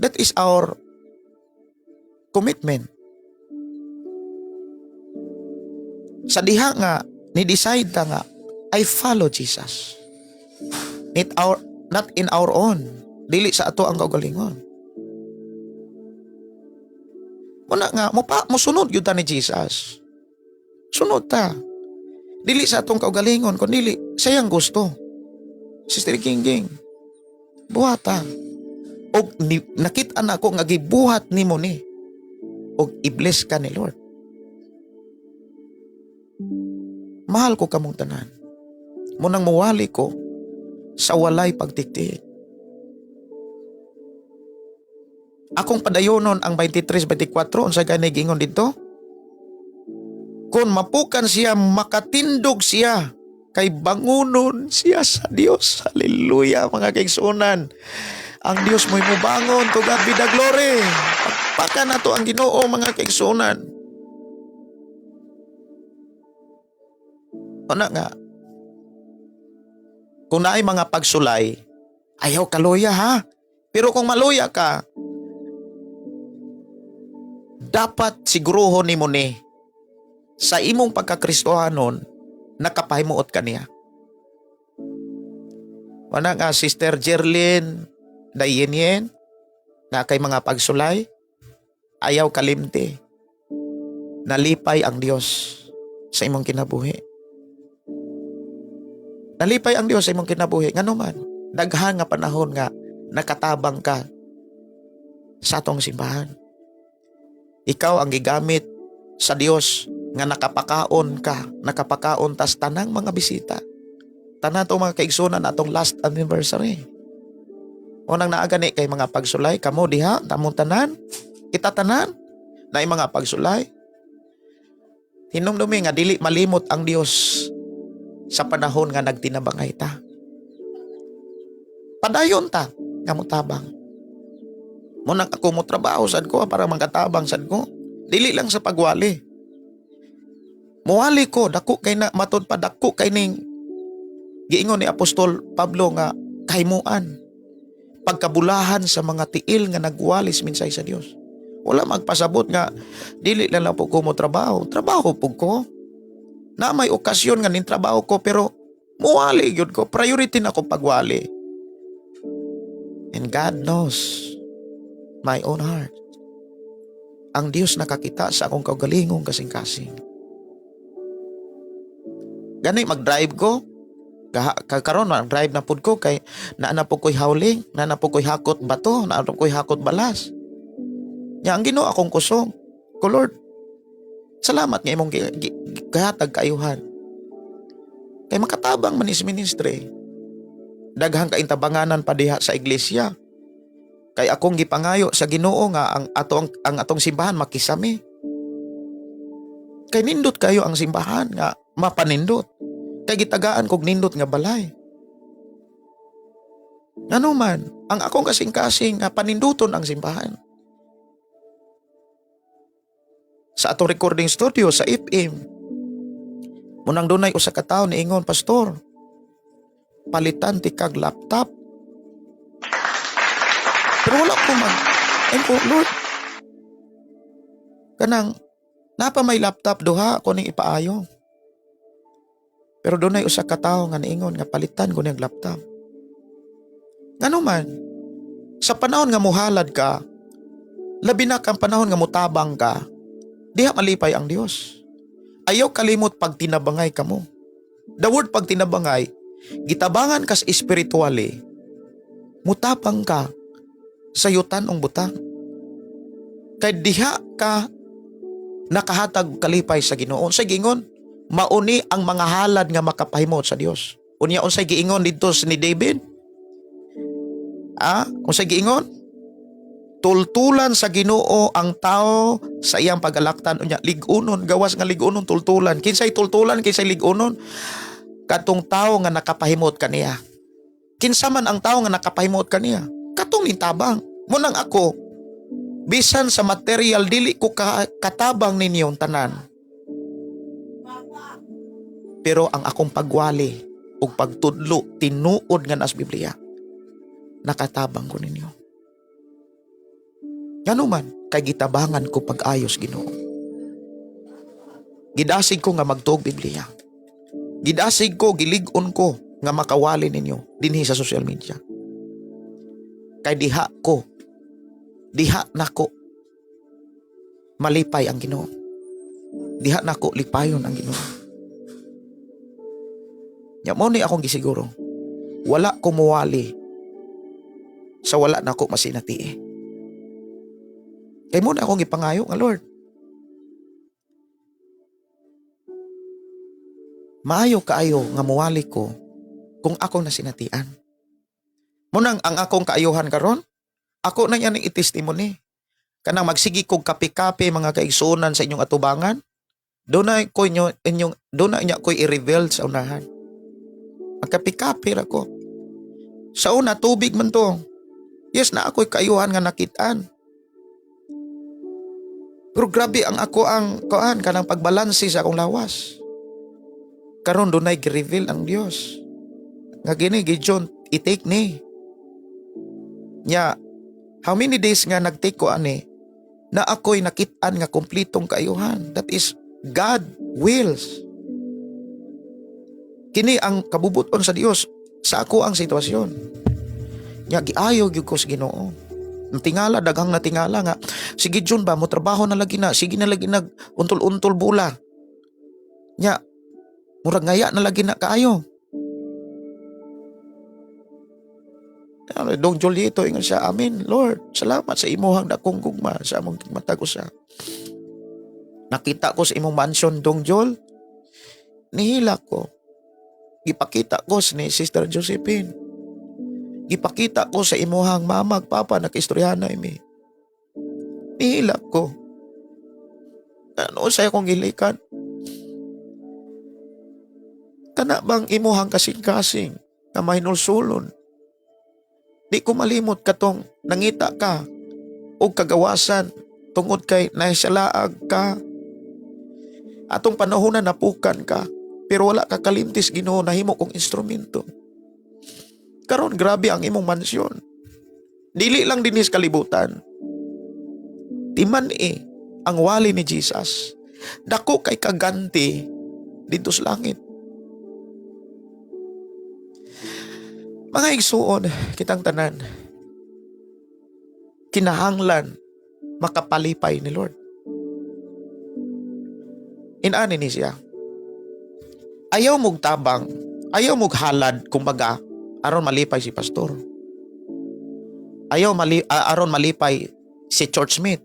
That is our commitment. Sa diha nga, ni-decide ta nga, I follow Jesus. Not in our own. Dili sa ato ang kaugalingon. Muna nga, musunod yun ta ni Jesus. Sunod ta. Dili sa atong kaugalingon, kung dili, sayang gusto. Sister Gingging, buhat ta. O nakita na ako nga gibuhat ni mo ni. O i-bless ka ni Lord. Mahal ko kamong tanan. Munang muwali ko sa walay pagtiktik. Akong padayonon ang 23-24 unsa gani gingon dito? Kung mapukan siya, makatindog siya, kay bangunon siya sa Dios. Hallelujah, mga kaigsunan. Ang Dios mo'y mubangon, to God be the glory. Pagpakan na to ang Ginoo, mga kaigsunan. Ano nga? Kung naay mga pagsulay, ayaw kaluya ha. Pero kung maluya ka, dapat siguruhon ni mo ni sa imong pagkakristohanon, nakapahimuot ka niya. Wala nga, Sister Jerlyn Dayenyen, na kay mga pagsulay, ayaw kalimti. Nalipay ang Dios sa imong kinabuhi. Nalipay ang Dios sa imong kinabuhi. Nga naman, daghan nga panahon nga, nakatabang ka sa atong simbahan. Ikaw ang gigamit sa Dios nga nakapakaon tas tanang mga bisita. Tanan to mga kaigsunan atong last anniversary. Unang naagani kay mga pagsulay, kamo diha, tamong tanan, kita tanan, na mga pagsulay. Hinumdumi nga dili malimot ang Dios sa panahon nga nagtinabangay ta. Padayon ta, nga mutabang. Munang ako mo trabaho sad ko para mangkatabang sad ko. Dili lang sa pagwali. Muwali ko, dako kay na matod pa dako kay ning Giingon ni Apostol Pablo nga kahimuan, pagkabulahan sa mga tiil nga nagwalis minsay sa Dios. Wala magpasabot nga dili lang po ko mo trabaho. Trabaho po ko. Na may okasyon nga nin trabaho ko pero muwali yun ko. Priority na ko pagwali. And God knows my own heart. Ang Diyos nakakita sa akong kaugalingong kasing-kasing. Gani mag-drive ko. Karon mag-drive na pud ko kay naana po ko'y howling, naana po ko'y hakot bato, naana po ko'y hakot balas. Nya ang Ginoo akong kusog. Ko Lord, salamat nga imong gihatag kaayuhan. Kay makatabang man is ministry. Daghang kaintabanganan pa diha sa iglesia. Kay akong gipangayo sa Ginoo nga ang atong simbahan makisami. Kay nindot kayo ang simbahan nga mapanindot. Kay gitagaan kog nindot nga balay. Ano man, ang akong kasing-kasing nga paninduton ang simbahan. Sa atong recording studio sa FM, munang dunay usa ka tawo niingon, Pastor, palitan ti kag laptop. Pero wala ko man. Ko, Lord, kanang napa may laptop duha ko ning ipaayo. Pero dunay usa ka tawo nga niingon nga palitan ko ning laptop. Ngano man, sa panahon nga muhalad ka, labi na kang panahon nga mutabang ka, diha malipay ang Dios. Ayaw kalimot pag tinabangay ka mo. The word pag tinabangay, gitabangan kas spiritually, mutabang ka sa yutan ong butang. Kay diha ka nakahatag kalipay sa Ginoo. Unsay giingon? Mauni ang mga halad nga makapahimot sa Dios. Unya unsay giingon dito ni David? Unsay giingon? Tultulan sa Ginoo ang tao sa iyang pagalaktan. Unya lig-unon, gawas nga lig-unon tultulan. Kinsay tultulan, kinsay lig-unon? Katong tao nga nakapahimot kaniya. Kinsa man ang tao nga nakapahimot kaniya? Katong nintabang. Munang ako, bisan sa material dili ko katabang ninyong tanan. Pero ang akong pagwali ug pagtudlo tinuod nga nas Biblia, nakatabang ko ninyo. Ngano man, kay gitabangan ko pag-ayos Ginoo. Gidasig ko nga magtuog Biblia. Gidasig ko, gilig-on ko nga makawali ninyo dinhi sa social media. Kay diha nako malipay ang Ginoo. Diha nako lipayon ang Ginoo. Nya mo ni akong gisiguro. Wala ko muwali sa wala nako masinati. Kay mo na akong ipangayo nga Lord. Maayo kaayo nga muwali ko kung ako nasinatian. Munang ang akong kaayuhan karon, ako na yan ang itestimony. Kanang magsigi kog kapi-kapi mga kaigsunan sa inyong atubangan, doon na ko'y i-reveal sa unahan. Magkapi-kapi ra ko. Sa una, tubig man to. Yes, na ako'y kaayuhan nga nakitaan. Pero grabe ang ako ang kanang pagbalansi sa akong lawas. Karon doon ay gi-reveal ang Dios. Nga gini, John, i-take ni. Nya, how many days nga nag-take ko na ako'y nakitaan nga kumplitong kaayuhan. That is, God wills. Kini ang kabubuton sa Dios sa ako ang sitwasyon. Nya, giayo gyud ko sa Ginoo. Natingala, daghang natingala nga, sige John ba, mo trabaho na lagi na, sige na lagi nag untol-untol bula. Nya, murag ngaya na lagi na kaayo. Dong Jolito, ingon siya, Amen, Lord, salamat sa imuhang dakong gugma sa among matag usa. Nakita ko sa imong mansion, Dong Jol, nihila ko. Gipakita ko ni Sister Josephine. Gipakita ko sa imuhang mama ag papa nakaistoryahan imi. Nihila ko. Ano sa akong gilikan? Kana bang imuhang kasing-kasing na mahinulsulon? Di ko malimot katong nangita ka o kagawasan tungod kay naisalaag ka. Atong panahon na napukan ka. Pero wala ka kalimtis, Ginoo, nahimo kong instrumento. Karon grabe ang imong mansyon. Dili lang dinis kalibutan. Timan ang wali ni Jesus. Dako kay kaganti dito sa langit. Mga igsuon, kitang tanan, kinahanglan makapalipay ni Lord. Inani ni siya. Ayaw mong tabang, ayaw mong halad, kumbaga, aron malipay si pastor. Aron malipay si churchmate.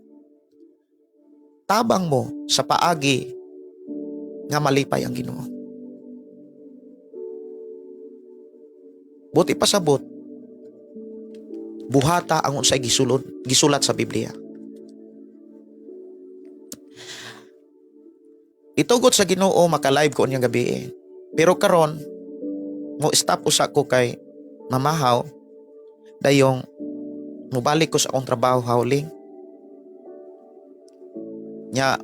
Tabang mo sa paagi nga malipay ang Ginoo. Buti pasabot, buhata ang unsay gisulat sa Biblia. Itugot sa Ginoo maka-live ko unyang gabi. Pero karon mo stop usa ko kay mamahaw dayong mubalik ko sa akong trabaho hawling. Nya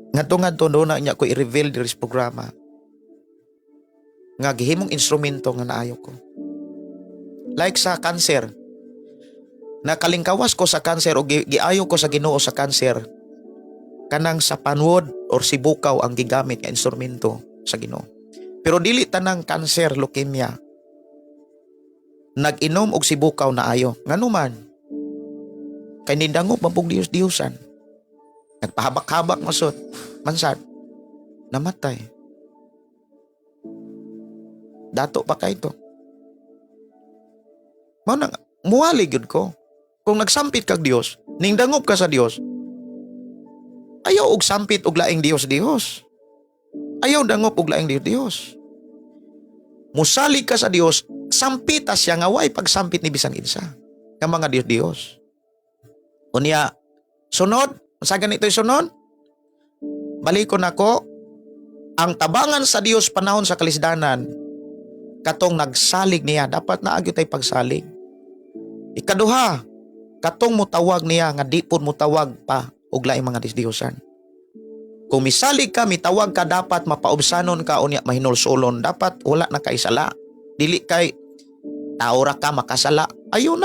ngadto do na nya ko i-reveal diri sa programa nga gihimong instrumento nga naayo ko. Like sa cancer. Nakalingkawas ko sa cancer o giayo ko sa Ginoo sa cancer. Kanang sa panwod or sibukaw ang gigamit nga instrumento sa Ginoo. Pero dili tanang cancer, leukemia. Nag-inom og sibukaw na ayo. Nganuman? Kay nindangop mabog Dios-Diosan. Nagpahabak-habak masod. Mansad. Namatay. Dato pa kay ito. Muwalig yun ko. Kung nagsampit kag Dios, nindangop ka sa Dios, ayaw og sampit og laing Dios. Ayaw dangop og laing Dios. Musalig ka sa Dios, sampita siya nga way pagsampit ni bisan insa. Nga mga Dios. Unya, sunod, sa ganito'y sunod, balikon ako, ang tabangan sa Dios panahon sa kalisdanan, katong nagsalig niya, dapat na agyo tay pagsalig. Ikaduha, katong mutawag niya nga di pud mutawag pa og laing mga Dios-Diosan. Kung misalig ka, mitawag ka, dapat mapaubsanon ka unya mahinulsolon, dapat wala na kay sala. Dili kay tao ra ka makasala. Ayaw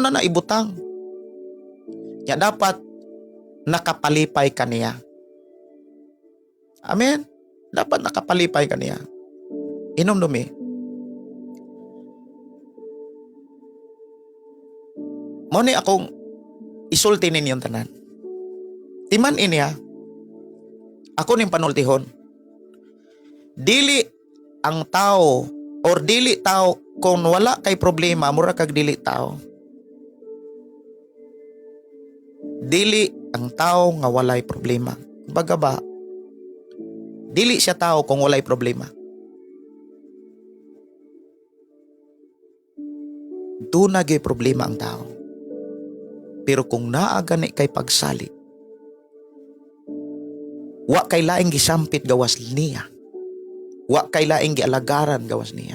na naibutang. Ya dapat nakapalipay ka niya. Amen. Dapat nakapalipay ka niya. Inom dumi. Mo ni akong isulti ninyong tanan. Timan inya, ako ning panultihon. Dili ang tao or dili tao kung wala kay problema, mura kag dili tao. Dili ang tao nga walay problema. Baga ba, dili siya tao kung walay problema. Doon nagay problema ang tao. Pero kung naagani kay pagsalig, wa kay laing gisampit gawas niya. Wa kay laing gialagaran gawas niya.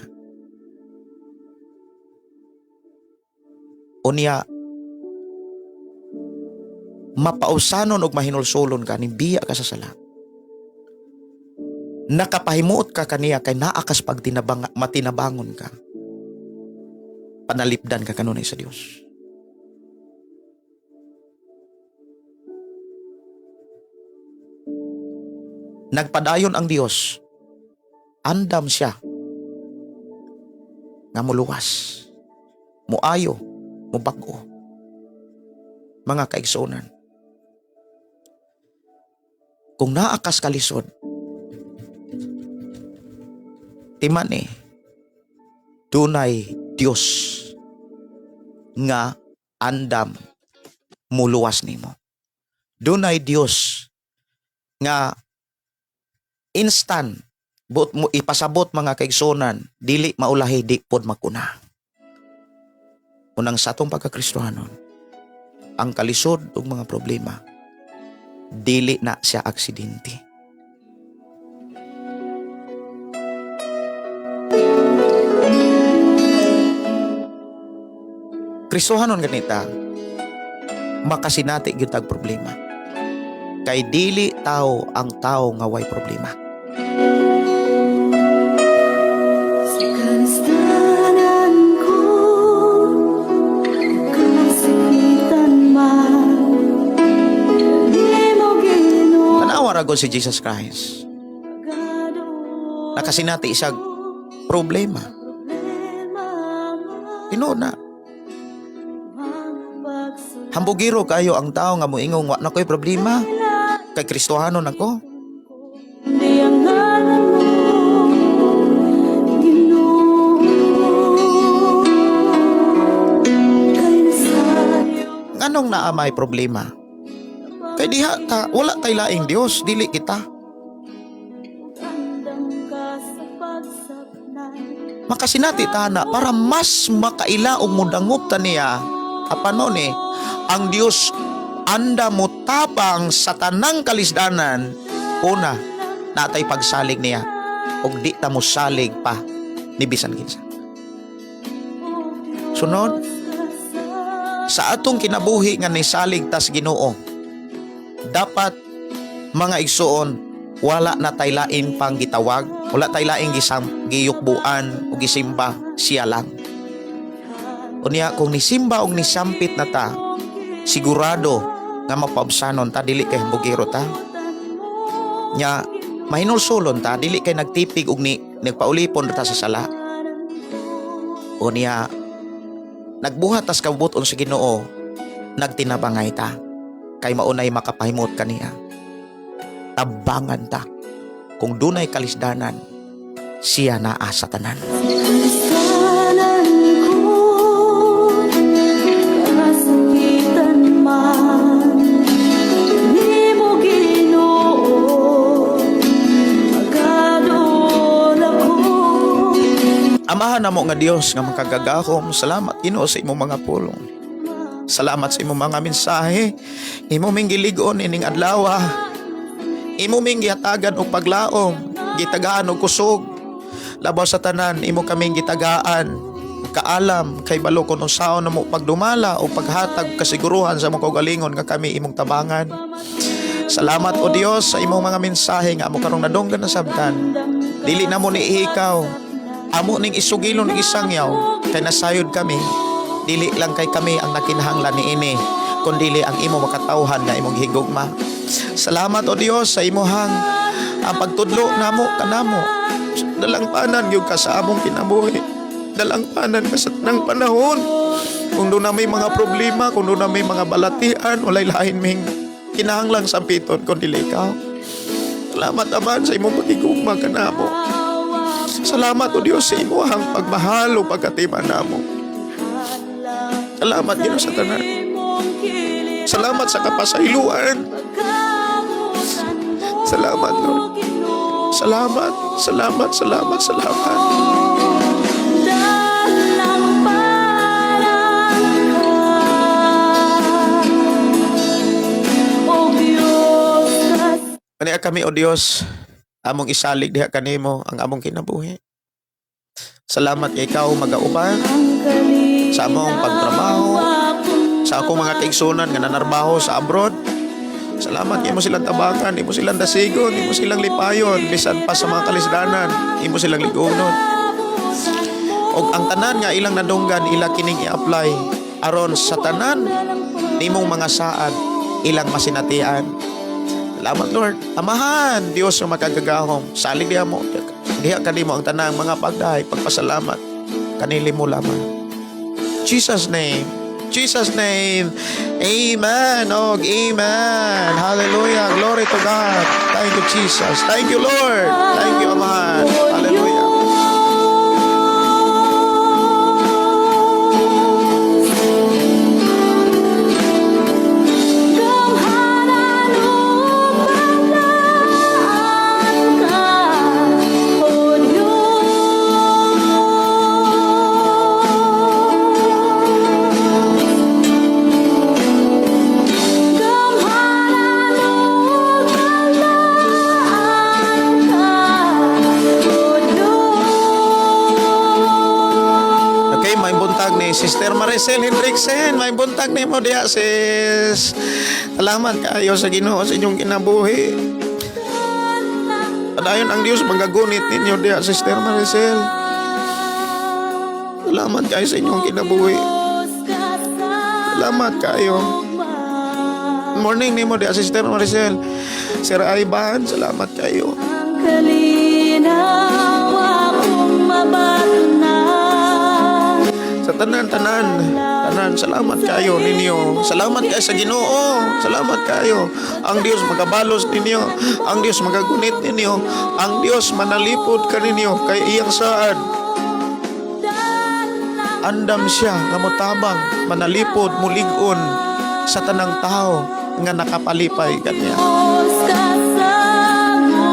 Unya, mapausanon og mahinulsolon ka, nimbiya ka sa sala. Nakapahimuot ka kaniya kay naa kas matinabangon ka. Panalipdan ka kanunay sa Dios. Nagpadayon ang Dios. Andam siya nga muluwas, muayo, mubago. Mga kaigsunan. Kung naakas kalisod, timan dunay Dios nga andam muluwas nimo. Dunay Dios nga instant but mo ipasabot mga kaigsunan, dili maulahi, di pod maguna. Unang sa atong pagkakristohanon, ang kalisod ug mga problema, dili na siya aksidente. Kristohanon ganita, makasinati gyud tag problema. Kay dili tao ang tao nga way problema. ragon si Jesus Christ. Nakasinati isang problema. Inuna. Hambugiro kayo ang tao nga moingong wa na ko'y problema. Kay Kristohanon ako. Nganong naa may problema? Kay diha ta, wala tay laing Dios, dili kita. Makasinati ta na para mas makailaong mudangop ta niya. Apano ni? Ang Dios anda mo tapang sa tanang kalisdanan. Una, natay pagsalig niya. Og di ta mo salig pa ni bisan kinsa. Sunod, sa atong kinabuhi nga nisalig tas Ginoo, dapat mga igsuon, wala na tay lain pang gitawag, wala tay laing giyukbuan o gisimba, siya lang. Unya kung nisimba o nisampit na ta, sigurado nga mapabsanon ta, dili kay hambugiro ta. Nya mahinulsulon ta, dili kay nagtipig og nagpaulipon ta sa sala. Unya nagbuhat tas kabuton sa Ginoo, nagtinabangay ta, kay maunay makapahimot kaniya. Tabangan ta, kung dunay kalisdanan, siya naa sa tanan. Amahan namo nga Dios nga makagagahom, salamat Ginoo sa imong mga pulong. Salamat sa imong mga mensahe, imo ming giligon ining adlaw. Imo ming gihatagan og paglaom, gitagaan og kusog. Labaw sa tanan, imo kaming gitagaan, kaalam kay balo kun unsaon namo pagdumala o paghatag kasiguruhan sa mga kaugalingon nga kami imong tabangan. Salamat o Dios sa imong mga mensahe nga amo karong nadunggan na sabtan. Dili na mo ni ikaw. Amo ning isugilon ng isang yaw, kay nasayod kami, dili lang kay kami ang nakinahanglan ni ini, kundili ang imo makatawhan nga imong higugma. Salamat o Dios sa imuhang ang pagtudlo namo kanamo. Dalang panan gyud ka sa among kinabuhi. Dalang panan ka sa tanang panahon. Kung doon na may mga problema, kung doon na may mga balatian, walay lain ming kinahanglang sampiton kundili ikaw. Salamat Aman sa imong pagigugma kanamo. Salamat o Diyos sa imuhang pagmahal o pagkatiman namo. Salamat Ginoo sa tanan. Salamat sa kapasayloan. Salamat Lord. Salamat, salamat, salamat, salamat. Kaniya kami o Diyos, among isalig diha kanimo ang among kinabuhi. Salamat kay ikaw magauban sa among pagtrabaho, sa akong mga kaigsunan nga nanarbaho sa abroad. Salamat imo silang tabangan, imo silang dasigon, imo silang lipayon bisan pa sa mga kalisdanan, imo silang ligonon. Og ang tanan nga ilang nadunggan ila kining i-apply aron sa tanan nimong mga saad ilang masinatian. Salamat Lord. Amahan Dios nga makagagahom. Salig diha mo. Diha kanimo ang tanang mga pagdahay, pagpasalamat kanili mo lamang. Jesus name. Jesus name. Amen. Og amen. Hallelujah. Glory to God. Thank you Jesus. Thank you Lord. Thank you Amahan. Hallelujah. Sister Maricel Hendrickson, may buntag ni mo diya sis. Salamat kayo sa Ginoo sa inyong kinabuhi. Padayon ang Dios magagunit ninyo diya Sister Maricel. Salamat kayo sa inyong kinabuhi. Salamat kayo. Morning nimo di Sister Maricel. Sir Ivan, salamat kayo. Kalinaw akong mabatunan. Sa tanan, salamat kayo ninyo. Salamat kayo sa Ginoo. Salamat kayo. Ang Dios magabalos ninyo. Ang Dios magagunit ninyo. Ang Dios manalipod ka ninyo kay iyang saad. Andam siya nga motabang manalipod mulig-on sa tanang tao nga nakapalipay kanya. Diyos kasama.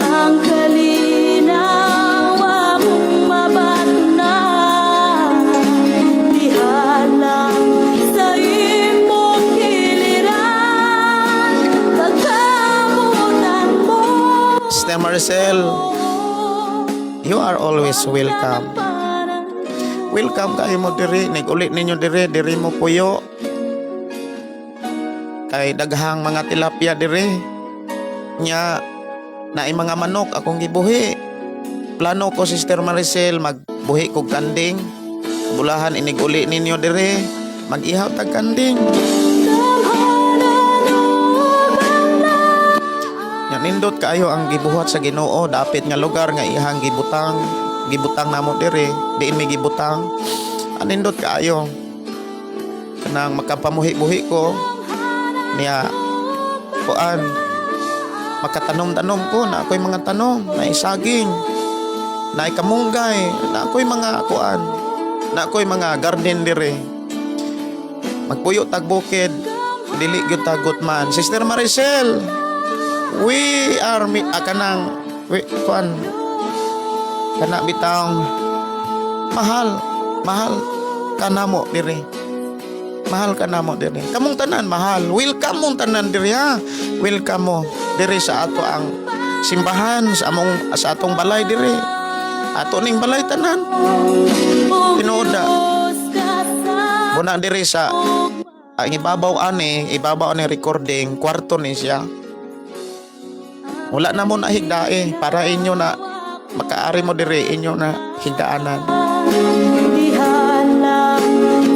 Ang kalinaw akong mabatunan. Dihala sa imong giliran. Pagkamutan mo. Sister Maricel, you are always welcome. Welcome kayo mo diri. Nigulit ninyo diri mo puyo. Kay daghang mga tilapia diri. Nya naay mga manok akong gibuhi. Plano ko Sister Maricel magbuhi kog kanding. Bulahan iniguli ninyo diri. Mag-ihaw tag kanding. Nya nindot kayo ang gibuhat sa Ginoo dapit nga lugar nga ihang gibutang namo diri diin may gibutang anindot kaayo kanang makapamuhi-buhi ko niya kuan makatanom-tanom ko na ako'y mga tanom na isaging na ikamunggay na ako'y mga kuan na ako'y mga garden diri magpuyo tag bukid dili gyud tagot man Sister Maricel we are kanang kuan kana bitang mahal kanamo diri kamong tanan mahal welcome mong tanan diri ha welcome mo diri sa ato ang simbahan sa atong balay diri ato ning balay tanan tinuoda muna diri sa ang ibabaw ani recording kwarto ni siya wala na mo na higdae para inyo na makaari mo diri inyo na higdaanan. Dihala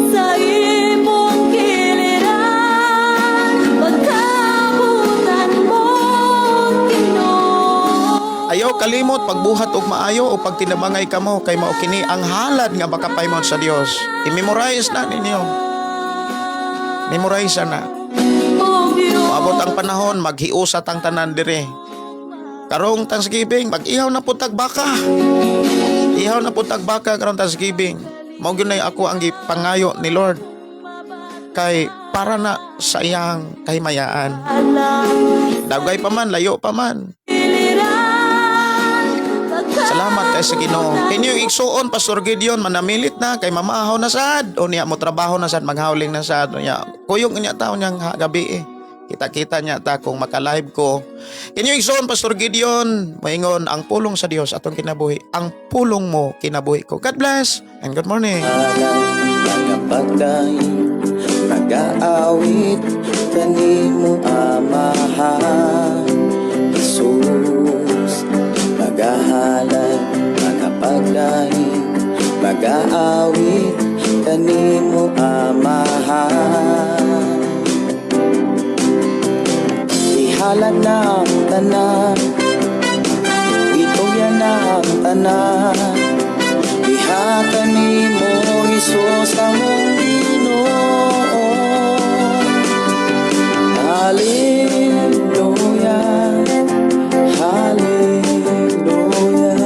sa imong giliran. Pagkabutan mo, Ginoo. Ayaw kalimot pagbuhat og maayo o pag tinabangay kamo kay mao kini ang halad nga makapaymon sa Dios. I-memorize na ninyo. Memorize na. O Diyos, Maabot ang panahon maghiusat ang tanan diri. Karong Thanksgiving, mag-ihaw na po tagbaka. Ihaw na po tagbaka karong Thanksgiving. Mao gyud nay ako ang gipangayo ni Lord. Kay para na sa iyang kahimayaan. Dagay pa man, layo pa man. Salamat kay sa Ginoo. Kinyo igsuon Pastor Gideon manamilit na kay mamahaw na sad. O niya mo trabaho na sad maghawling na sad. Niya kuyog niya taon niyang gabi eh. Kita-kita niya ta kung maka-live ko. Kinyo igsoon Pastor Gideon, maingon ang pulong sa Dios atong kinabuhi. Ang pulong mo kinabuhi ko. God bless and good morning. Mga pagday, nag-aawit kanimo amahan. Jesus, magahalad, mga pagday, mag-aawit kanimo amahan. Ihalad na ang tanan, ito yan ang tanan. Ihatan nimo Hesus among Ginoo. Hallelujah, hallelujah,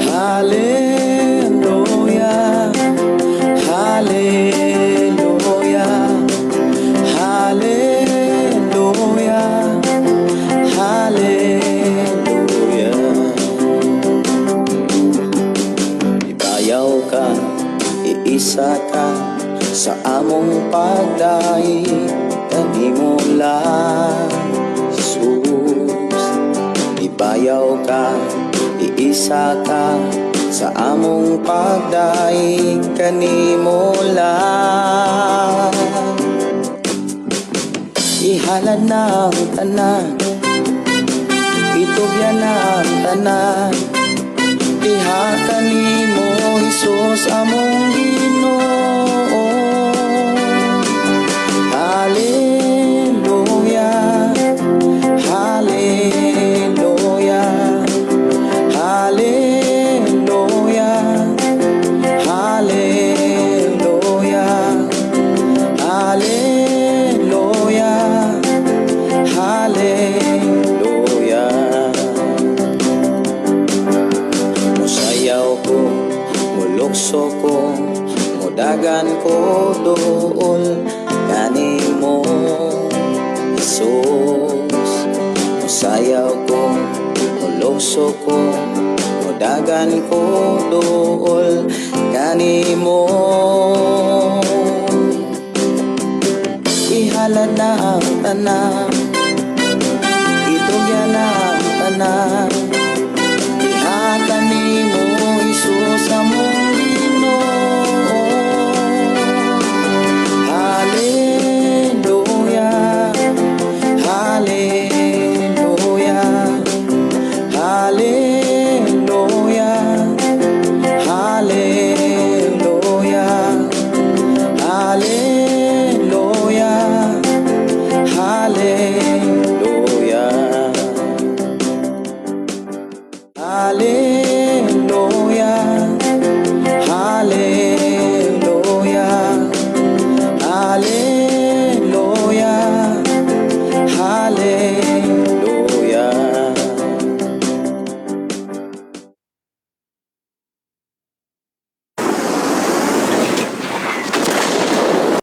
hallelujah, hallelujah, hallelujah, hallelujah. Ibayaw ka, iisa ka sa among pagdai kanimo lang Jesus. Ibayaw ka, iisa ka sa among pagdai kanimo lang. Ihalad na ang tanan, itubyan na ang tanan. Diha kanimo Jesus among Ginoo. Hallelujah, hallelujah, hallelujah, hallelujah, hallelujah, hallelujah. Musayaw ko, mulukso ko, mudagan ko dool kanimo Jesus. Musayaw ko, mulukso ko, mudagan ko dool kanimo. Ihalad na ang tanan, itugyan na ang tanan,